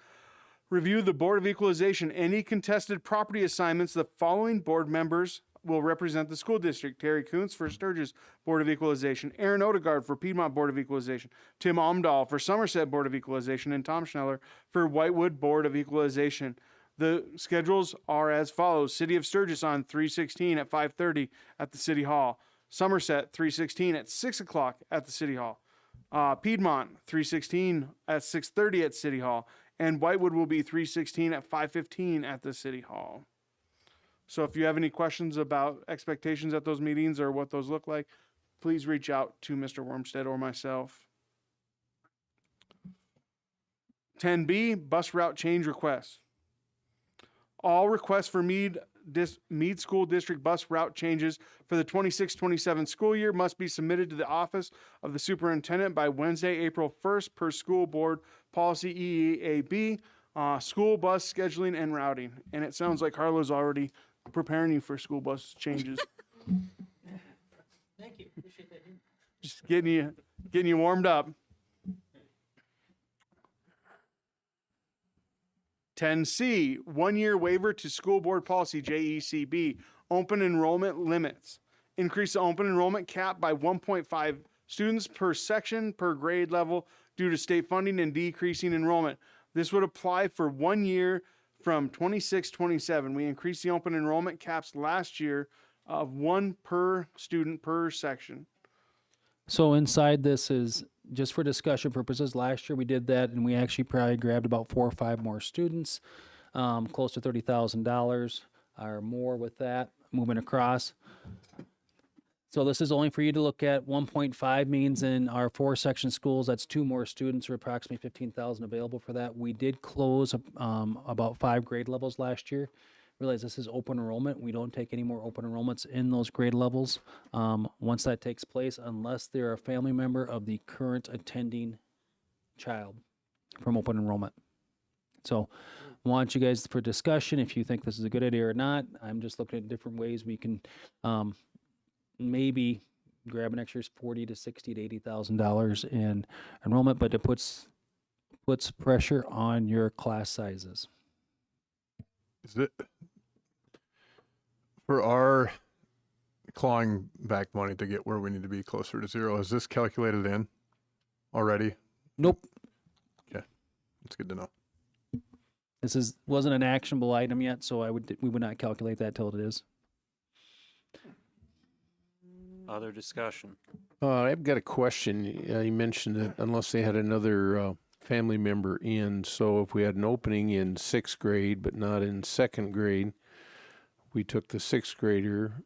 review the Board of Equalization. Any contested property assignments, the following board members will represent the school district. Terry Kuntz for Sturgis Board of Equalization, Aaron Odegaard for Piedmont Board of Equalization, Tim Omdahl for Somerset Board of Equalization, and Tom Schneller for Whitewood Board of Equalization. The schedules are as follows. City of Sturgis on 3/16 at 5:30 at the City Hall. Somerset 3/16 at 6 o'clock at the City Hall. Piedmont 3/16 at 6:30 at City Hall. And Whitewood will be 3/16 at 5:15 at the City Hall. So if you have any questions about expectations at those meetings or what those look like, please reach out to Mr. Wormstead or myself. 10B, bus route change requests. All requests for Meade School District bus route changes for the 26-27 school year must be submitted to the Office of the Superintendent by Wednesday, April 1st per school board policy EEAB, school bus scheduling and routing. And it sounds like Harlow's already preparing you for school bus changes. Thank you. Appreciate that. Just getting you warmed up. 10C, 1-year waiver to school board policy JECB, open enrollment limits. Increase the open enrollment cap by 1.5 students per section per grade level due to state funding and decreasing enrollment. This would apply for 1 year from 26-27. We increased the open enrollment caps last year of 1 per student per section. So inside this is just for discussion purposes. Last year we did that, and we actually probably grabbed about 4 or 5 more students, close to $30,000 or more with that moving across. So this is only for you to look at. 1.5 means in our 4-section schools, that's 2 more students, or approximately 15,000 available for that. We did close about 5 grade levels last year. Realize this is open enrollment. We don't take any more open enrollments in those grade levels once that takes place, unless they're a family member of the current attending child from open enrollment. So I want you guys for discussion if you think this is a good idea or not. I'm just looking at different ways we can maybe grab an extra $40,000 to $60,000 to $80,000 in enrollment, but it puts pressure on your class sizes. Is it for our clawing back money to get where we need to be closer to zero? Is this calculated in already? Nope. Okay, that's good to know. This wasn't an actionable item yet, so we would not calculate that till it is. Other discussion? I've got a question. You mentioned that unless they had another family member in, so if we had an opening in 6th grade but not in 2nd grade, we took the 6th grader,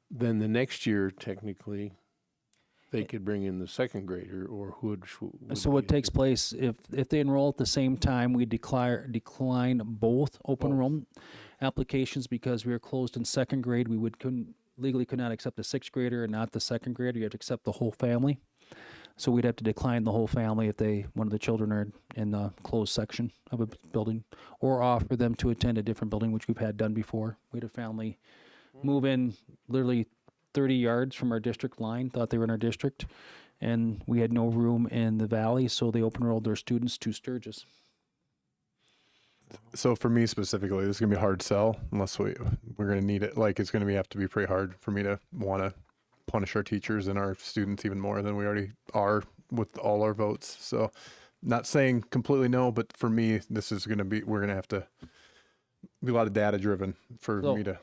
then the next year technically they could bring in the 2nd grader, or who would So what takes place if they enroll at the same time, we decline both open enrollment applications because we are closed in 2nd grade. We legally could not accept the 6th grader and not the 2nd grader. You have to accept the whole family. So we'd have to decline the whole family if one of the children are in the closed section of a building, or offer them to attend a different building, which we've had done before. We had a family move in literally 30 yards from our district line, thought they were in our district, and we had no room in the valley, so they open enrolled their students to Sturgis. So for me specifically, this is gonna be a hard sell unless we're gonna need it. Like, it's gonna have to be pretty hard for me to want to punish our teachers and our students even more than we already are with all our votes. So not saying completely no, but for me, this is going to be, we're going to have to be a lot of data driven for me to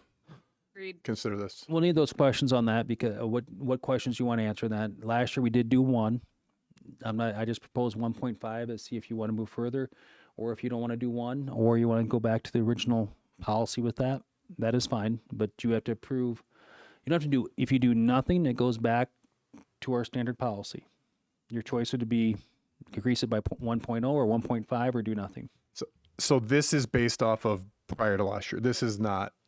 consider this. We'll need those questions on that, because what questions you want to answer that. Last year we did do 1. I just proposed 1.5 to see if you want to move further, or if you don't want to do 1, or you want to go back to the original policy with that. That is fine, but you have to approve. You don't have to do, if you do nothing, it goes back to our standard policy. Your choice would be increase it by 1.0 or 1.5 or do nothing. So this is based off of prior to last year. This wouldn't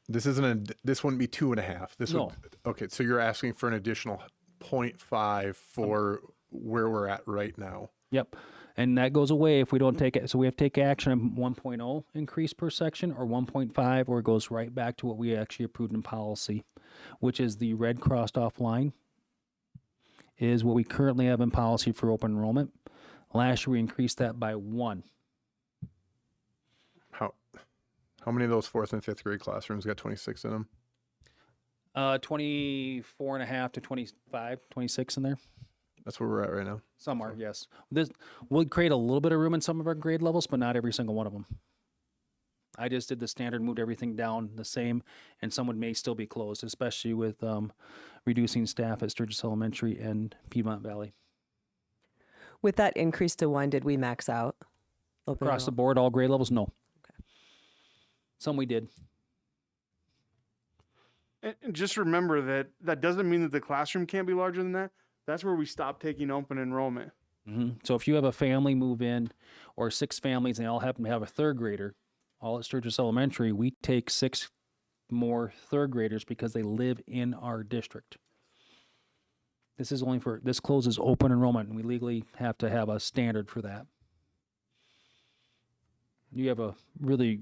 be 2.5. No. Okay. So you're asking for an additional 0.5 for where we're at right now. Yep. And that goes away if we don't take it. So we have to take action on 1.0 increase per section, or 1.5, or it goes right back to what we actually approved in policy, which is the red crossed off line is what we currently have in policy for open enrollment. Last year we increased that by 1. How many of those 4th and 5th grade classrooms got 26 in them? 24 and a half to 25, 26 in there. That's where we're at right now. Some are, yes. This would create a little bit of room in some of our grade levels, but not every single one of them. I just did the standard, moved everything down the same, and some may still be closed, especially with reducing staff at Sturgis Elementary and Piedmont Valley. With that increase to 1, did we max out? Across the board, all grade levels? No. Okay. Some we did. And just remember that that doesn't mean that the classroom can't be larger than that. That's where we stop taking open enrollment. So if you have a family move in, or 6 families, and they all happen to have a 3rd grader, all at Sturgis Elementary, we take 6 more 3rd graders because they live in our district. This is only for, this closes open enrollment, and we legally have to have a standard for that. You have a really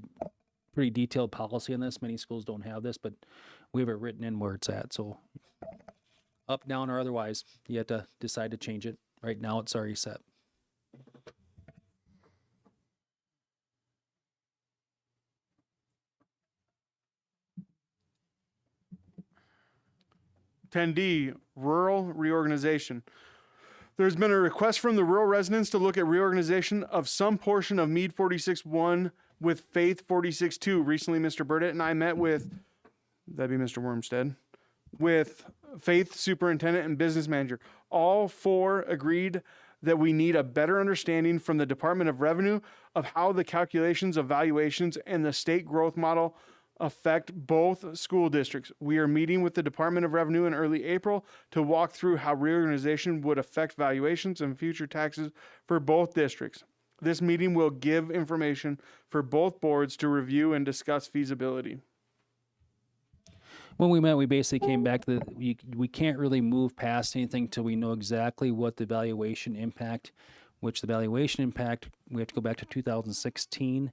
pretty detailed policy on this. Many schools don't have this, but we have it written in where it's at. So up, down, or otherwise, you have to decide to change it. Right now, it's already set. $10D, rural reorganization. There's been a request from the rural residents to look at reorganization of some portion of Meade 46-1 with Faith 46-2. Recently, Mr. Burdett and I met with, that'd be Mr. Wormstead, with Faith superintendent and business manager. All 4 agreed that we need a better understanding from the Department of Revenue of how the calculations of valuations and the state growth model affect both school districts. We are meeting with the Department of Revenue in early April to walk through how reorganization would affect valuations and future taxes for both districts. This meeting will give information for both boards to review and discuss feasibility. When we met, we basically came back to we can't really move past anything till we know exactly what the valuation impact, which the valuation impact, we have to go back to 2016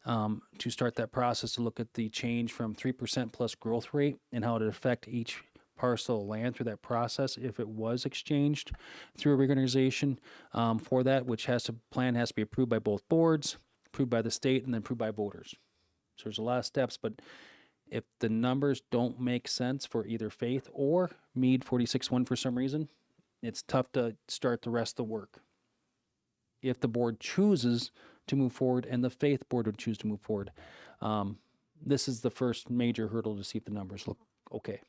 to start that process to look at the change from 3% plus growth rate and how it would affect each parcel of land through that process if it was exchanged through a reorganization for that, which plan has to be approved by both boards, approved by the state, and then approved by voters. So there's a lot of steps, but if the numbers don't make sense for either Faith or Meade 46-1 for some reason, it's tough to start the rest of the work. If the board chooses to move forward and the Faith board would choose to move forward, this is the first major hurdle to see if the numbers look okay.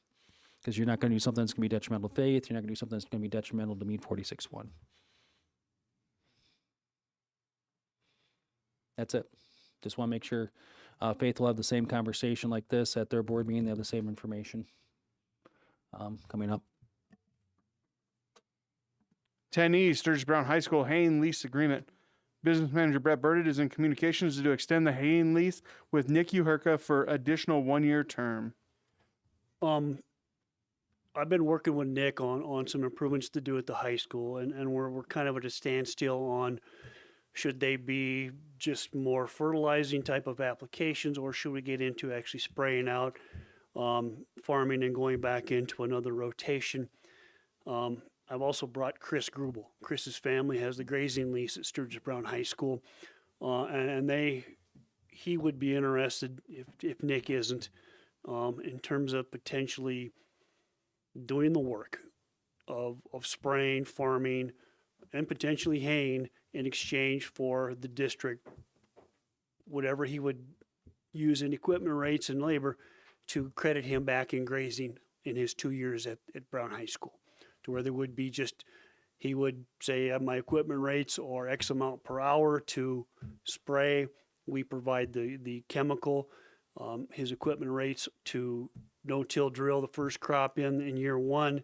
Because you're not going to do something that's going to be detrimental to Faith. You're not going to do something that's going to be detrimental to Meade 46-1. That's it. Just want to make sure Faith will have the same conversation like this at their board meeting. They have the same information coming up. 10E, Sturgis Brown High School Hayne lease agreement. Business manager Brett Burdett is in communications to extend the Hayne lease with Nick Uherka for additional 1-year term. I've been working with Nick on some improvements to do at the high school, and we're kind of at a standstill on should they be just more fertilizing type of applications, or should we get into actually spraying out, farming and going back into another rotation. I've also brought Chris Grubel. Chris's family has the grazing lease at Sturgis Brown High School, and he would be interested, if Nick isn't, in terms of potentially doing the work of spraying, farming, and potentially haying in exchange for the district, whatever he would use in equipment rates and labor, to credit him back in grazing in his 2 years at Brown High School, to where there would be just, he would say, my equipment rates or X amount per hour to spray. We provide the chemical, his equipment rates to no-till drill the first crop in year 1,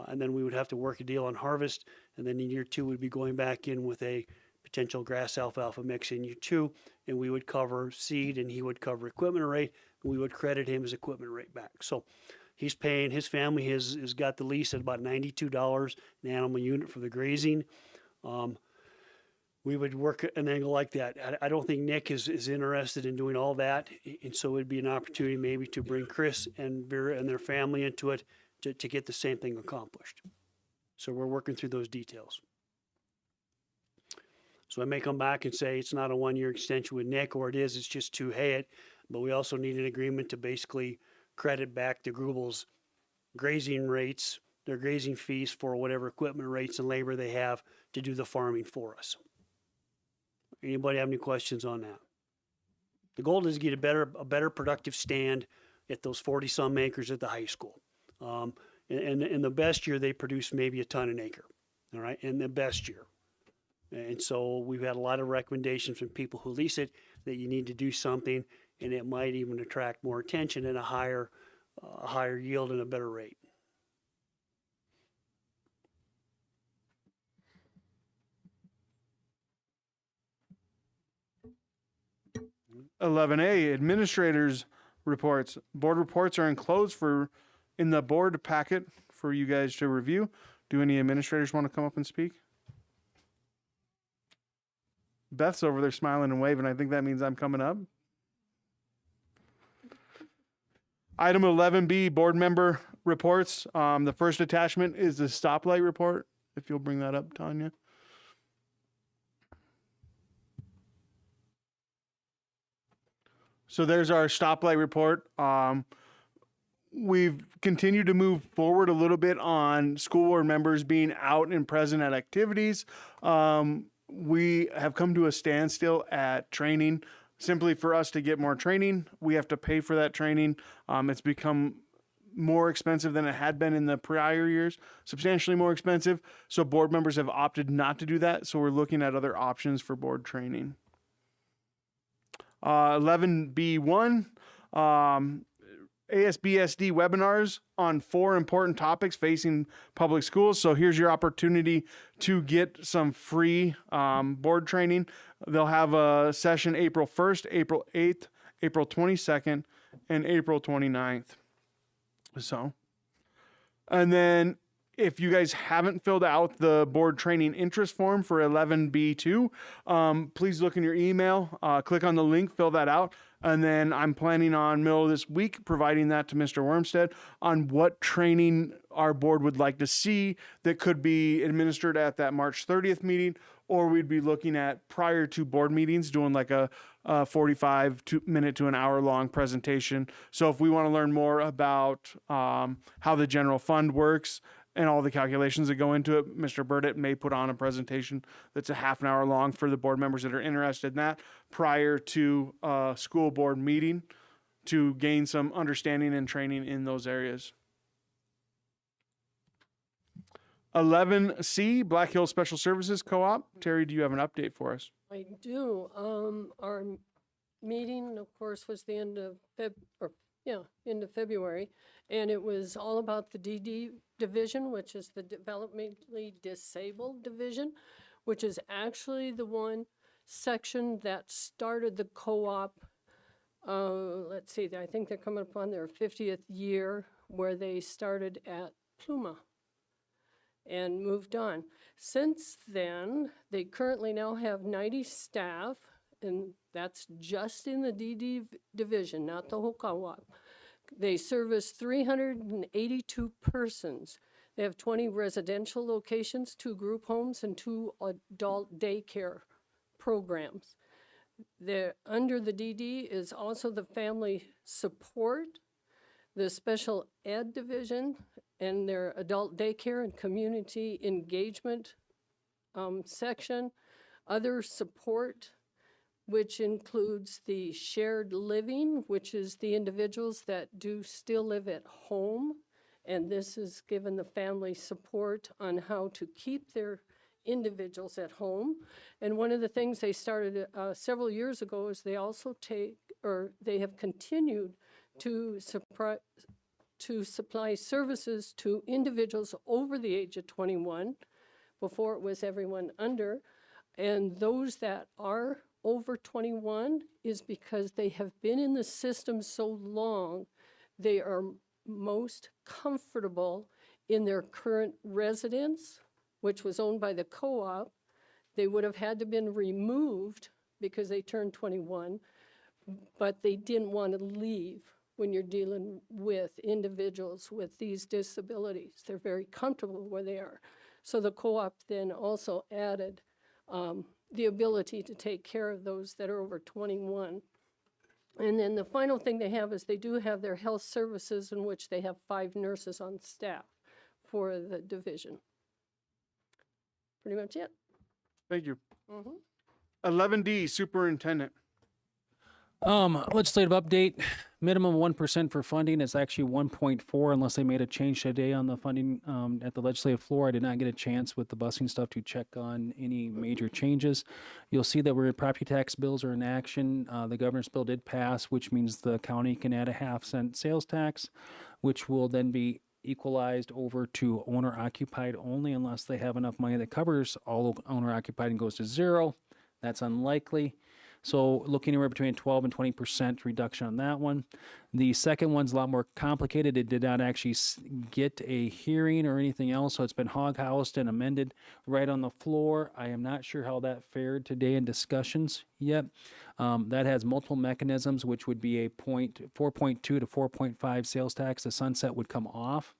and then we would have to work a deal on harvest, and then in year 2 we'd be going back in with a potential grass alfalfa mix in year 2, and we would cover seed and he would cover equipment rate, and we would credit him his equipment rate back. So he's paying, his family has got the lease at about $92 an animal unit for the grazing. We would work an angle like that. I don't think Nick is interested in doing all that, and so it'd be an opportunity maybe to bring Chris and Vera and their family into it to get the same thing accomplished. So we're working through those details. So I may come back and say it's not a 1-year extension with Nick, or it's just to hay it, but we also need an agreement to basically credit back the Grubel's grazing rates, their grazing fees for whatever equipment rates and labor they have to do the farming for us. Anybody have any questions on that? The goal is to get a better productive stand at those 40-some acres at the high school. And in the best year, they produce maybe a ton an acre, all right, in the best year. And so we've had a lot of recommendations from people who lease it that you need to do something, and it might even attract more attention and a higher a higher yield and a better rate. 11A, administrators reports. Board reports are enclosed in the board packet for you guys to review. Do any administrators want to come up and speak? Beth's over there smiling and waving. I think that means I'm coming up. Item 11B, board member reports. The first attachment is the stoplight report. If you'll bring that up, Tanya. So there's our stoplight report. We've continued to move forward a little bit on school board members being out and present at activities. We have come to a standstill at training. Simply for us to get more training, we have to pay for that training. It's become more expensive than it had been in the prior years, substantially more expensive. So board members have opted not to do that. So we're looking at other options for board training. 11B1, ASBSD webinars on 4 important topics facing public schools. So here's your opportunity to get some free board training. They'll have a session April 1st, April 8th, April 22nd, and April 29th. So, and then if you guys haven't filled out the board training interest form for 11B2, please look in your email, click on the link, fill that out. And then I'm planning on middle of this week providing that to Mr. Wormstead on what training our board would like to see that could be administered at that March 30th meeting, or we'd be looking at prior to board meetings doing like a 45-minute to an hour long presentation. So if we want to learn more about how the general fund works and all the calculations that go into it, Mr. Burdett may put on a presentation that's a half an hour long for the board members that are interested in that prior to a school board meeting to gain some understanding and training in those areas. 11C, Black Hills Special Services Co-op. Terry, do you have an update for us? I do. Our meeting, of course, was the end of February, and it was all about the DD division, which is the developmentally disabled division, which is actually the one section that started the co-op. Let's see, I think they're coming up on their 50th year, where they started at Pluma and moved on. Since then, they currently now have 90 staff, and that's just in the DD division, not the whole co-op. They service 382 persons. They have 20 residential locations, 2 group homes, and 2 adult daycare programs. Under the DD is also the family support, the special ed division, and their adult daycare and community engagement section, other support, which includes the shared living, which is the individuals that do still live at home. And this is given the family support on how to keep their individuals at home. And one of the things they started several years ago is they also they have continued to supply services to individuals over the age of 21. Before it was everyone under. And those that are over 21 is because they have been in the system so long, they are most comfortable in their current residence, which was owned by the co-op. They would have had to been removed because they turned 21, but they didn't want to leave when you're dealing with individuals with these disabilities. They're very comfortable where they are. So the co-op then also added the ability to take care of those that are over 21. And then the final thing they have is they do have their health services, in which they have 5 nurses on staff for the division. Pretty much it. Thank you. 11D, Superintendent. Legislative update, minimum 1% for funding. It's actually 1.4 unless they made a change today on the funding at the legislative floor. I did not get a chance with the busing stuff to check on any major changes. You'll see that where property tax bills are in action. The governor's bill did pass, which means the county can add a 0.5-cent sales tax, which will then be equalized over to owner occupied only unless they have enough money that covers all owner occupied and goes to zero. That's unlikely. So looking anywhere between 12 and 20% reduction on that one. The second one's a lot more complicated. It did not actually get a hearing or anything else, so it's been hog-housed and amended right on the floor. I am not sure how that fared today in discussions yet. That has multiple mechanisms, which would be a 4.2 to 4.5 sales tax. The sunset would come off,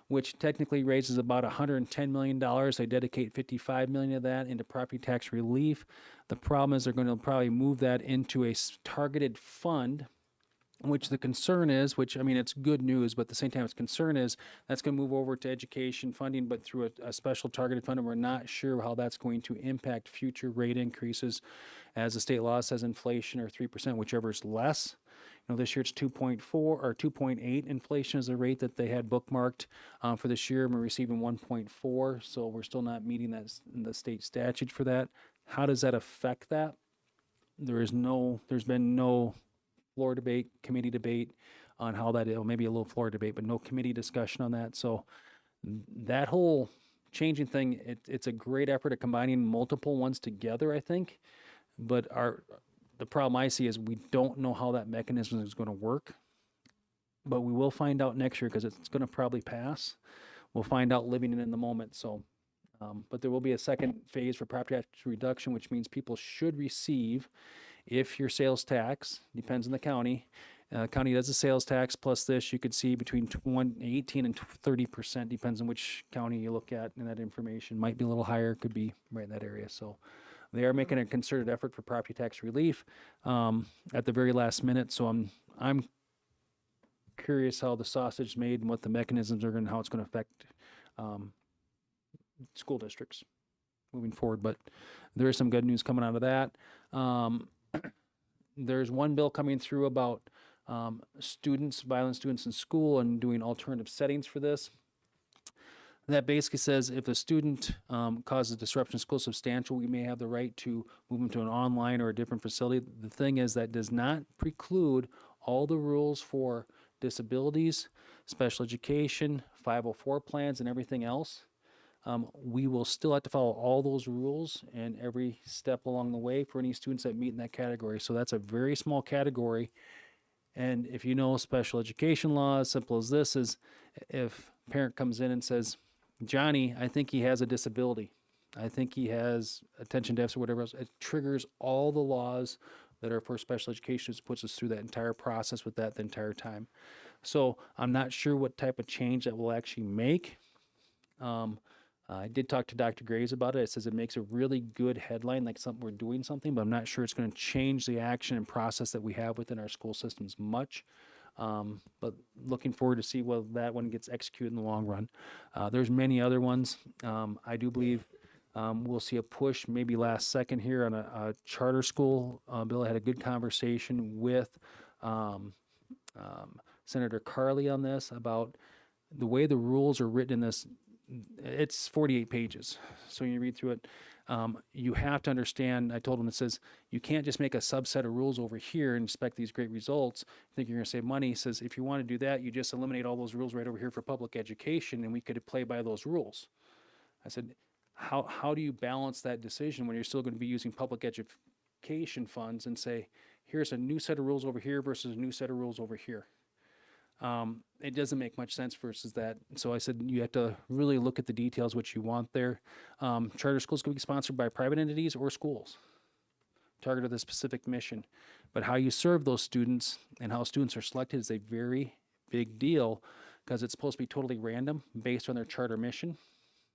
which technically raises about $110 million. They dedicate $55 million of that into property tax relief. The problem is they're going to probably move that into a targeted fund, which the concern is, which, I mean, it's good news, but at the same time, its concern is that's going to move over to education funding, but through a special targeted fund, and we're not sure how that's going to impact future rate increases. As the state law says, inflation or 3%, whichever is less. This year it's 2.4 or 2.8 inflation is the rate that they had bookmarked for this year. We're receiving 1.4, so we're still not meeting that the state statute for that. How does that affect that? There's been no floor debate, committee debate on how that is. Maybe a little floor debate, but no committee discussion on that. So that whole changing thing, it's a great effort at combining multiple ones together, I think. But the problem I see is we don't know how that mechanism is going to work, but we will find out next year because it's going to probably pass. We'll find out living it in the moment. So, but there will be a second phase for property tax reduction, which means people should receive, if your sales tax depends on the county. County does a sales tax plus this, you could see between 18 and 30%, depends on which county you look at, and that information might be a little higher, could be right in that area. So they are making a concerted effort for property tax relief at the very last minute. So I'm curious how the sausage is made and what the mechanisms are and how it's going to affect school districts moving forward. But there is some good news coming out of that. There's one bill coming through about violent students in school and doing alternative settings for this. That basically says if a student causes disruption in school substantial, we may have the right to move them to an online or a different facility. The thing is that does not preclude all the rules for disabilities, special education, 504 plans, and everything else. We will still have to follow all those rules and every step along the way for any students that meet in that category. So that's a very small category. And if you know special education law, as simple as this is, if a parent comes in and says, Johnny, I think he has a disability. I think he has attention deficit or whatever else. It triggers all the laws that are for special education. It puts us through that entire process with that the entire time. So I'm not sure what type of change that will actually make. I did talk to Dr. Graves about it. It says it makes a really good headline, like something we're doing something, but I'm not sure it's going to change the action and process that we have within our school systems much. But looking forward to see whether that one gets executed in the long run. There's many other ones. I do believe we'll see a push maybe last second here on a charter school bill. I had a good conversation with Senator Carley on this about the way the rules are written in this. It's 48 pages. So when you read through it, you have to understand, I told him, it says, you can't just make a subset of rules over here and expect these great results. I think you're going to save money. He says, if you want to do that, you just eliminate all those rules right over here for public education, and we could play by those rules. I said, how do you balance that decision when you're still going to be using public education funds and say, here's a new set of rules over here versus a new set of rules over here? It doesn't make much sense versus that. So I said, you have to really look at the details, what you want there. Charter schools can be sponsored by private entities or schools, targeted a specific mission. But how you serve those students and how students are selected is a very big deal because it's supposed to be totally random based on their charter mission.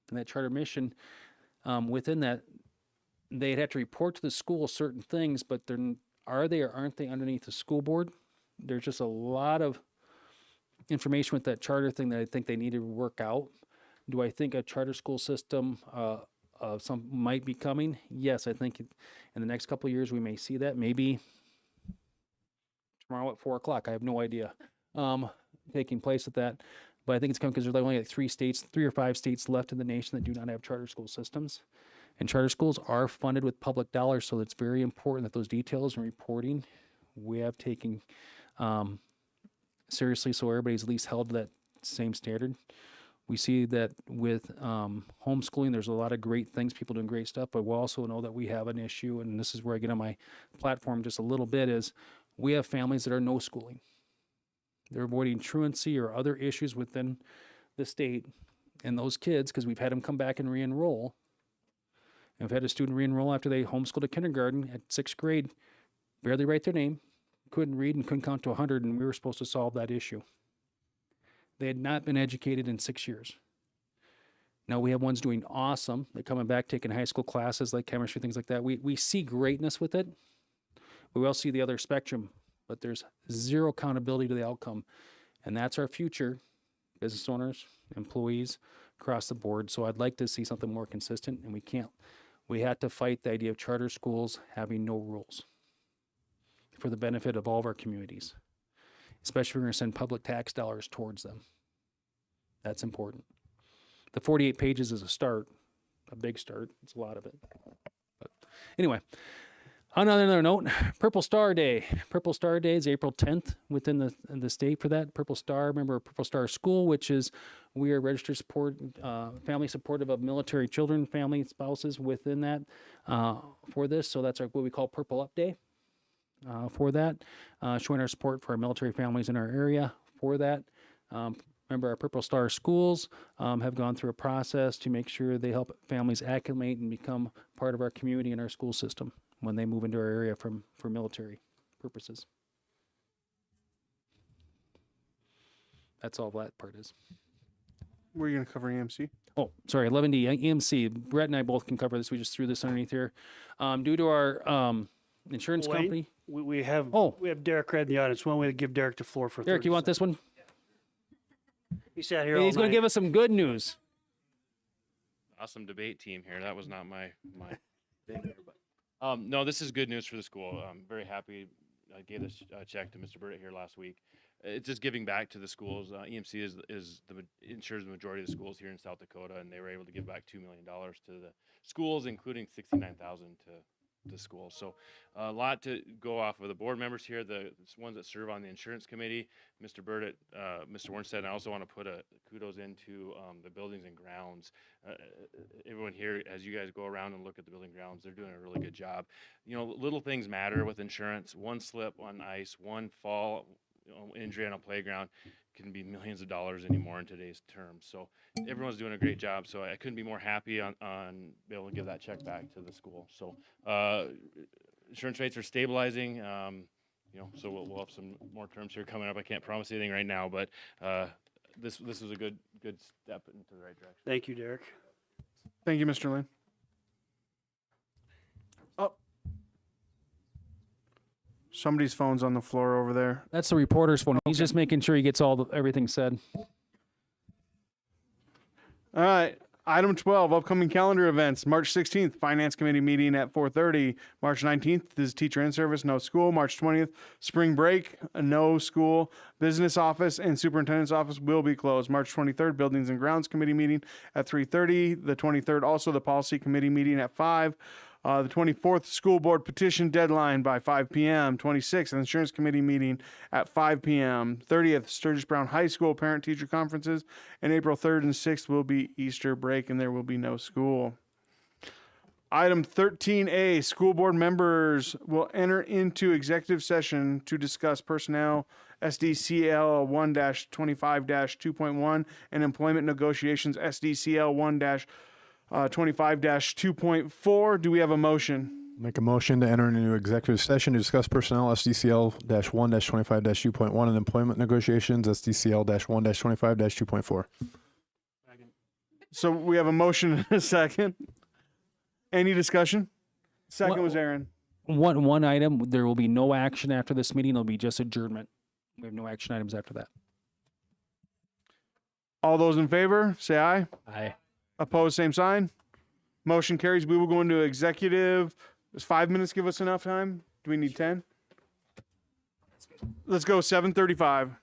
And that charter mission, within that, they'd have to report to the school certain things, but are they or aren't they underneath the school board? There's just a lot of information with that charter thing that I think they need to work out. Do I think a charter school system some might be coming? Yes, I think in the next couple of years we may see that. Maybe tomorrow at 4 o'clock. I have no idea taking place at that. But I think it's coming because there's only like 3 or 5 states left in the nation that do not have charter school systems. And charter schools are funded with public dollars, so it's very important that those details and reporting we have taken seriously, so everybody's at least held to that same standard. We see that with homeschooling, there's a lot of great things, people doing great stuff, but we also know that we have an issue, and this is where I get on my platform just a little bit, is we have families that are no schooling. They're avoiding truancy or other issues within the state, and those kids, because we've had them come back and re-enroll, and we've had a student re-enroll after they homeschooled at kindergarten at 6th grade, barely write their name, couldn't read and couldn't count to 100, and we were supposed to solve that issue. They had not been educated in 6 years. Now we have ones doing awesome. They're coming back, taking high school classes like chemistry, things like that. We see greatness with it. We also see the other spectrum, but there's zero accountability to the outcome. And that's our future, business owners, employees, across the board. So I'd like to see something more consistent, and we can't. We had to fight the idea of charter schools having no rules for the benefit of all of our communities, especially if we're going to send public tax dollars towards them. That's important. The 48 pages is a start, a big start. It's a lot of it. But anyway, on another note, Purple Star Day. Purple Star Day is April 10th within the state for that. Purple Star, remember Purple Star School, which is we are registered support, family supportive of military children, family spouses within that for this. So that's what we call Purple Up Day. For that, showing our support for our military families in our area for that. Remember, our Purple Star schools have gone through a process to make sure they help families acclimate and become part of our community and our school system when they move into our area for military purposes. That's all that part is. Were you going to cover EMC? Oh, sorry, 11D, EMC. Brett and I both can cover this. We just threw this underneath here. Due to our insurance Wayne, company. We have Derek Red in the audience. Why don't we give Derek the floor for Derek, 30 you want this one? He sat here Hey, all he's going night. to give us some good news. Awesome debate team here. That was not my thing here, but no, this is good news for the school. I'm very happy. I gave this check to Mr. Burdett here last week. It's just giving back to the schools. EMC insures the majority of the schools here in South Dakota, and they were able to give back $2 million to the schools, including $69,000 to the school. So a lot to go off of. The board members here, the ones that serve on the insurance committee, Mr. Burdett, Mr. Warnstead, and I also want to put a kudos into the buildings and grounds. Everyone here, as you guys go around and look at the building grounds, they're doing a really good job. You know, little things matter with insurance. One slip on ice, one fall, injury on a playground can be millions of dollars anymore in today's terms. So everyone's doing a great job. So I couldn't be more happy on being able to give that check back to the school. So insurance rates are stabilizing. You know, so we'll have some more terms here coming up. I can't promise anything right now, but this is a good step into the right direction. Thank you, Derek. Thank you, Mr. Lynn. Oh. Somebody's phone's on the floor over there. That's the reporter's phone. He's just making sure he gets everything said. All right. Item 12, upcoming calendar events. March 16th, Finance Committee meeting at 4:30. March 19th is teacher in service, no school. March 20th, spring break, no school. Business office and superintendent's office will be closed. March 23rd, Buildings and Grounds Committee meeting at 3:30. The 23rd, also the Policy Committee meeting at 5. The 24th, school board petition deadline by 5 p.m. 26th, insurance committee meeting at 5 p.m. 30th, Sturgis Brown High School parent-teacher conferences. And April 3rd and 6th will be Easter break, and there will be no school. Item 13A, school board members will enter into executive session to discuss personnel, SDCL 1-25-2.1, and employment negotiations, SDCL 1-25-2.4. Do we have a motion? Make a motion to enter into executive session to discuss personnel SDCL-1-25-2.1 and employment negotiations SDCL-1-25-2.4. So we have a motion and a second. Any discussion? Second was Aaron. One item, there will be no action after this meeting. It'll be just adjournment. We have no action items after that. All those in favor, say aye. Aye. Opposed, same sign. Motion carries. We will go into executive. Does 5 minutes give us enough time? Do we need 10? Let's go 7:35.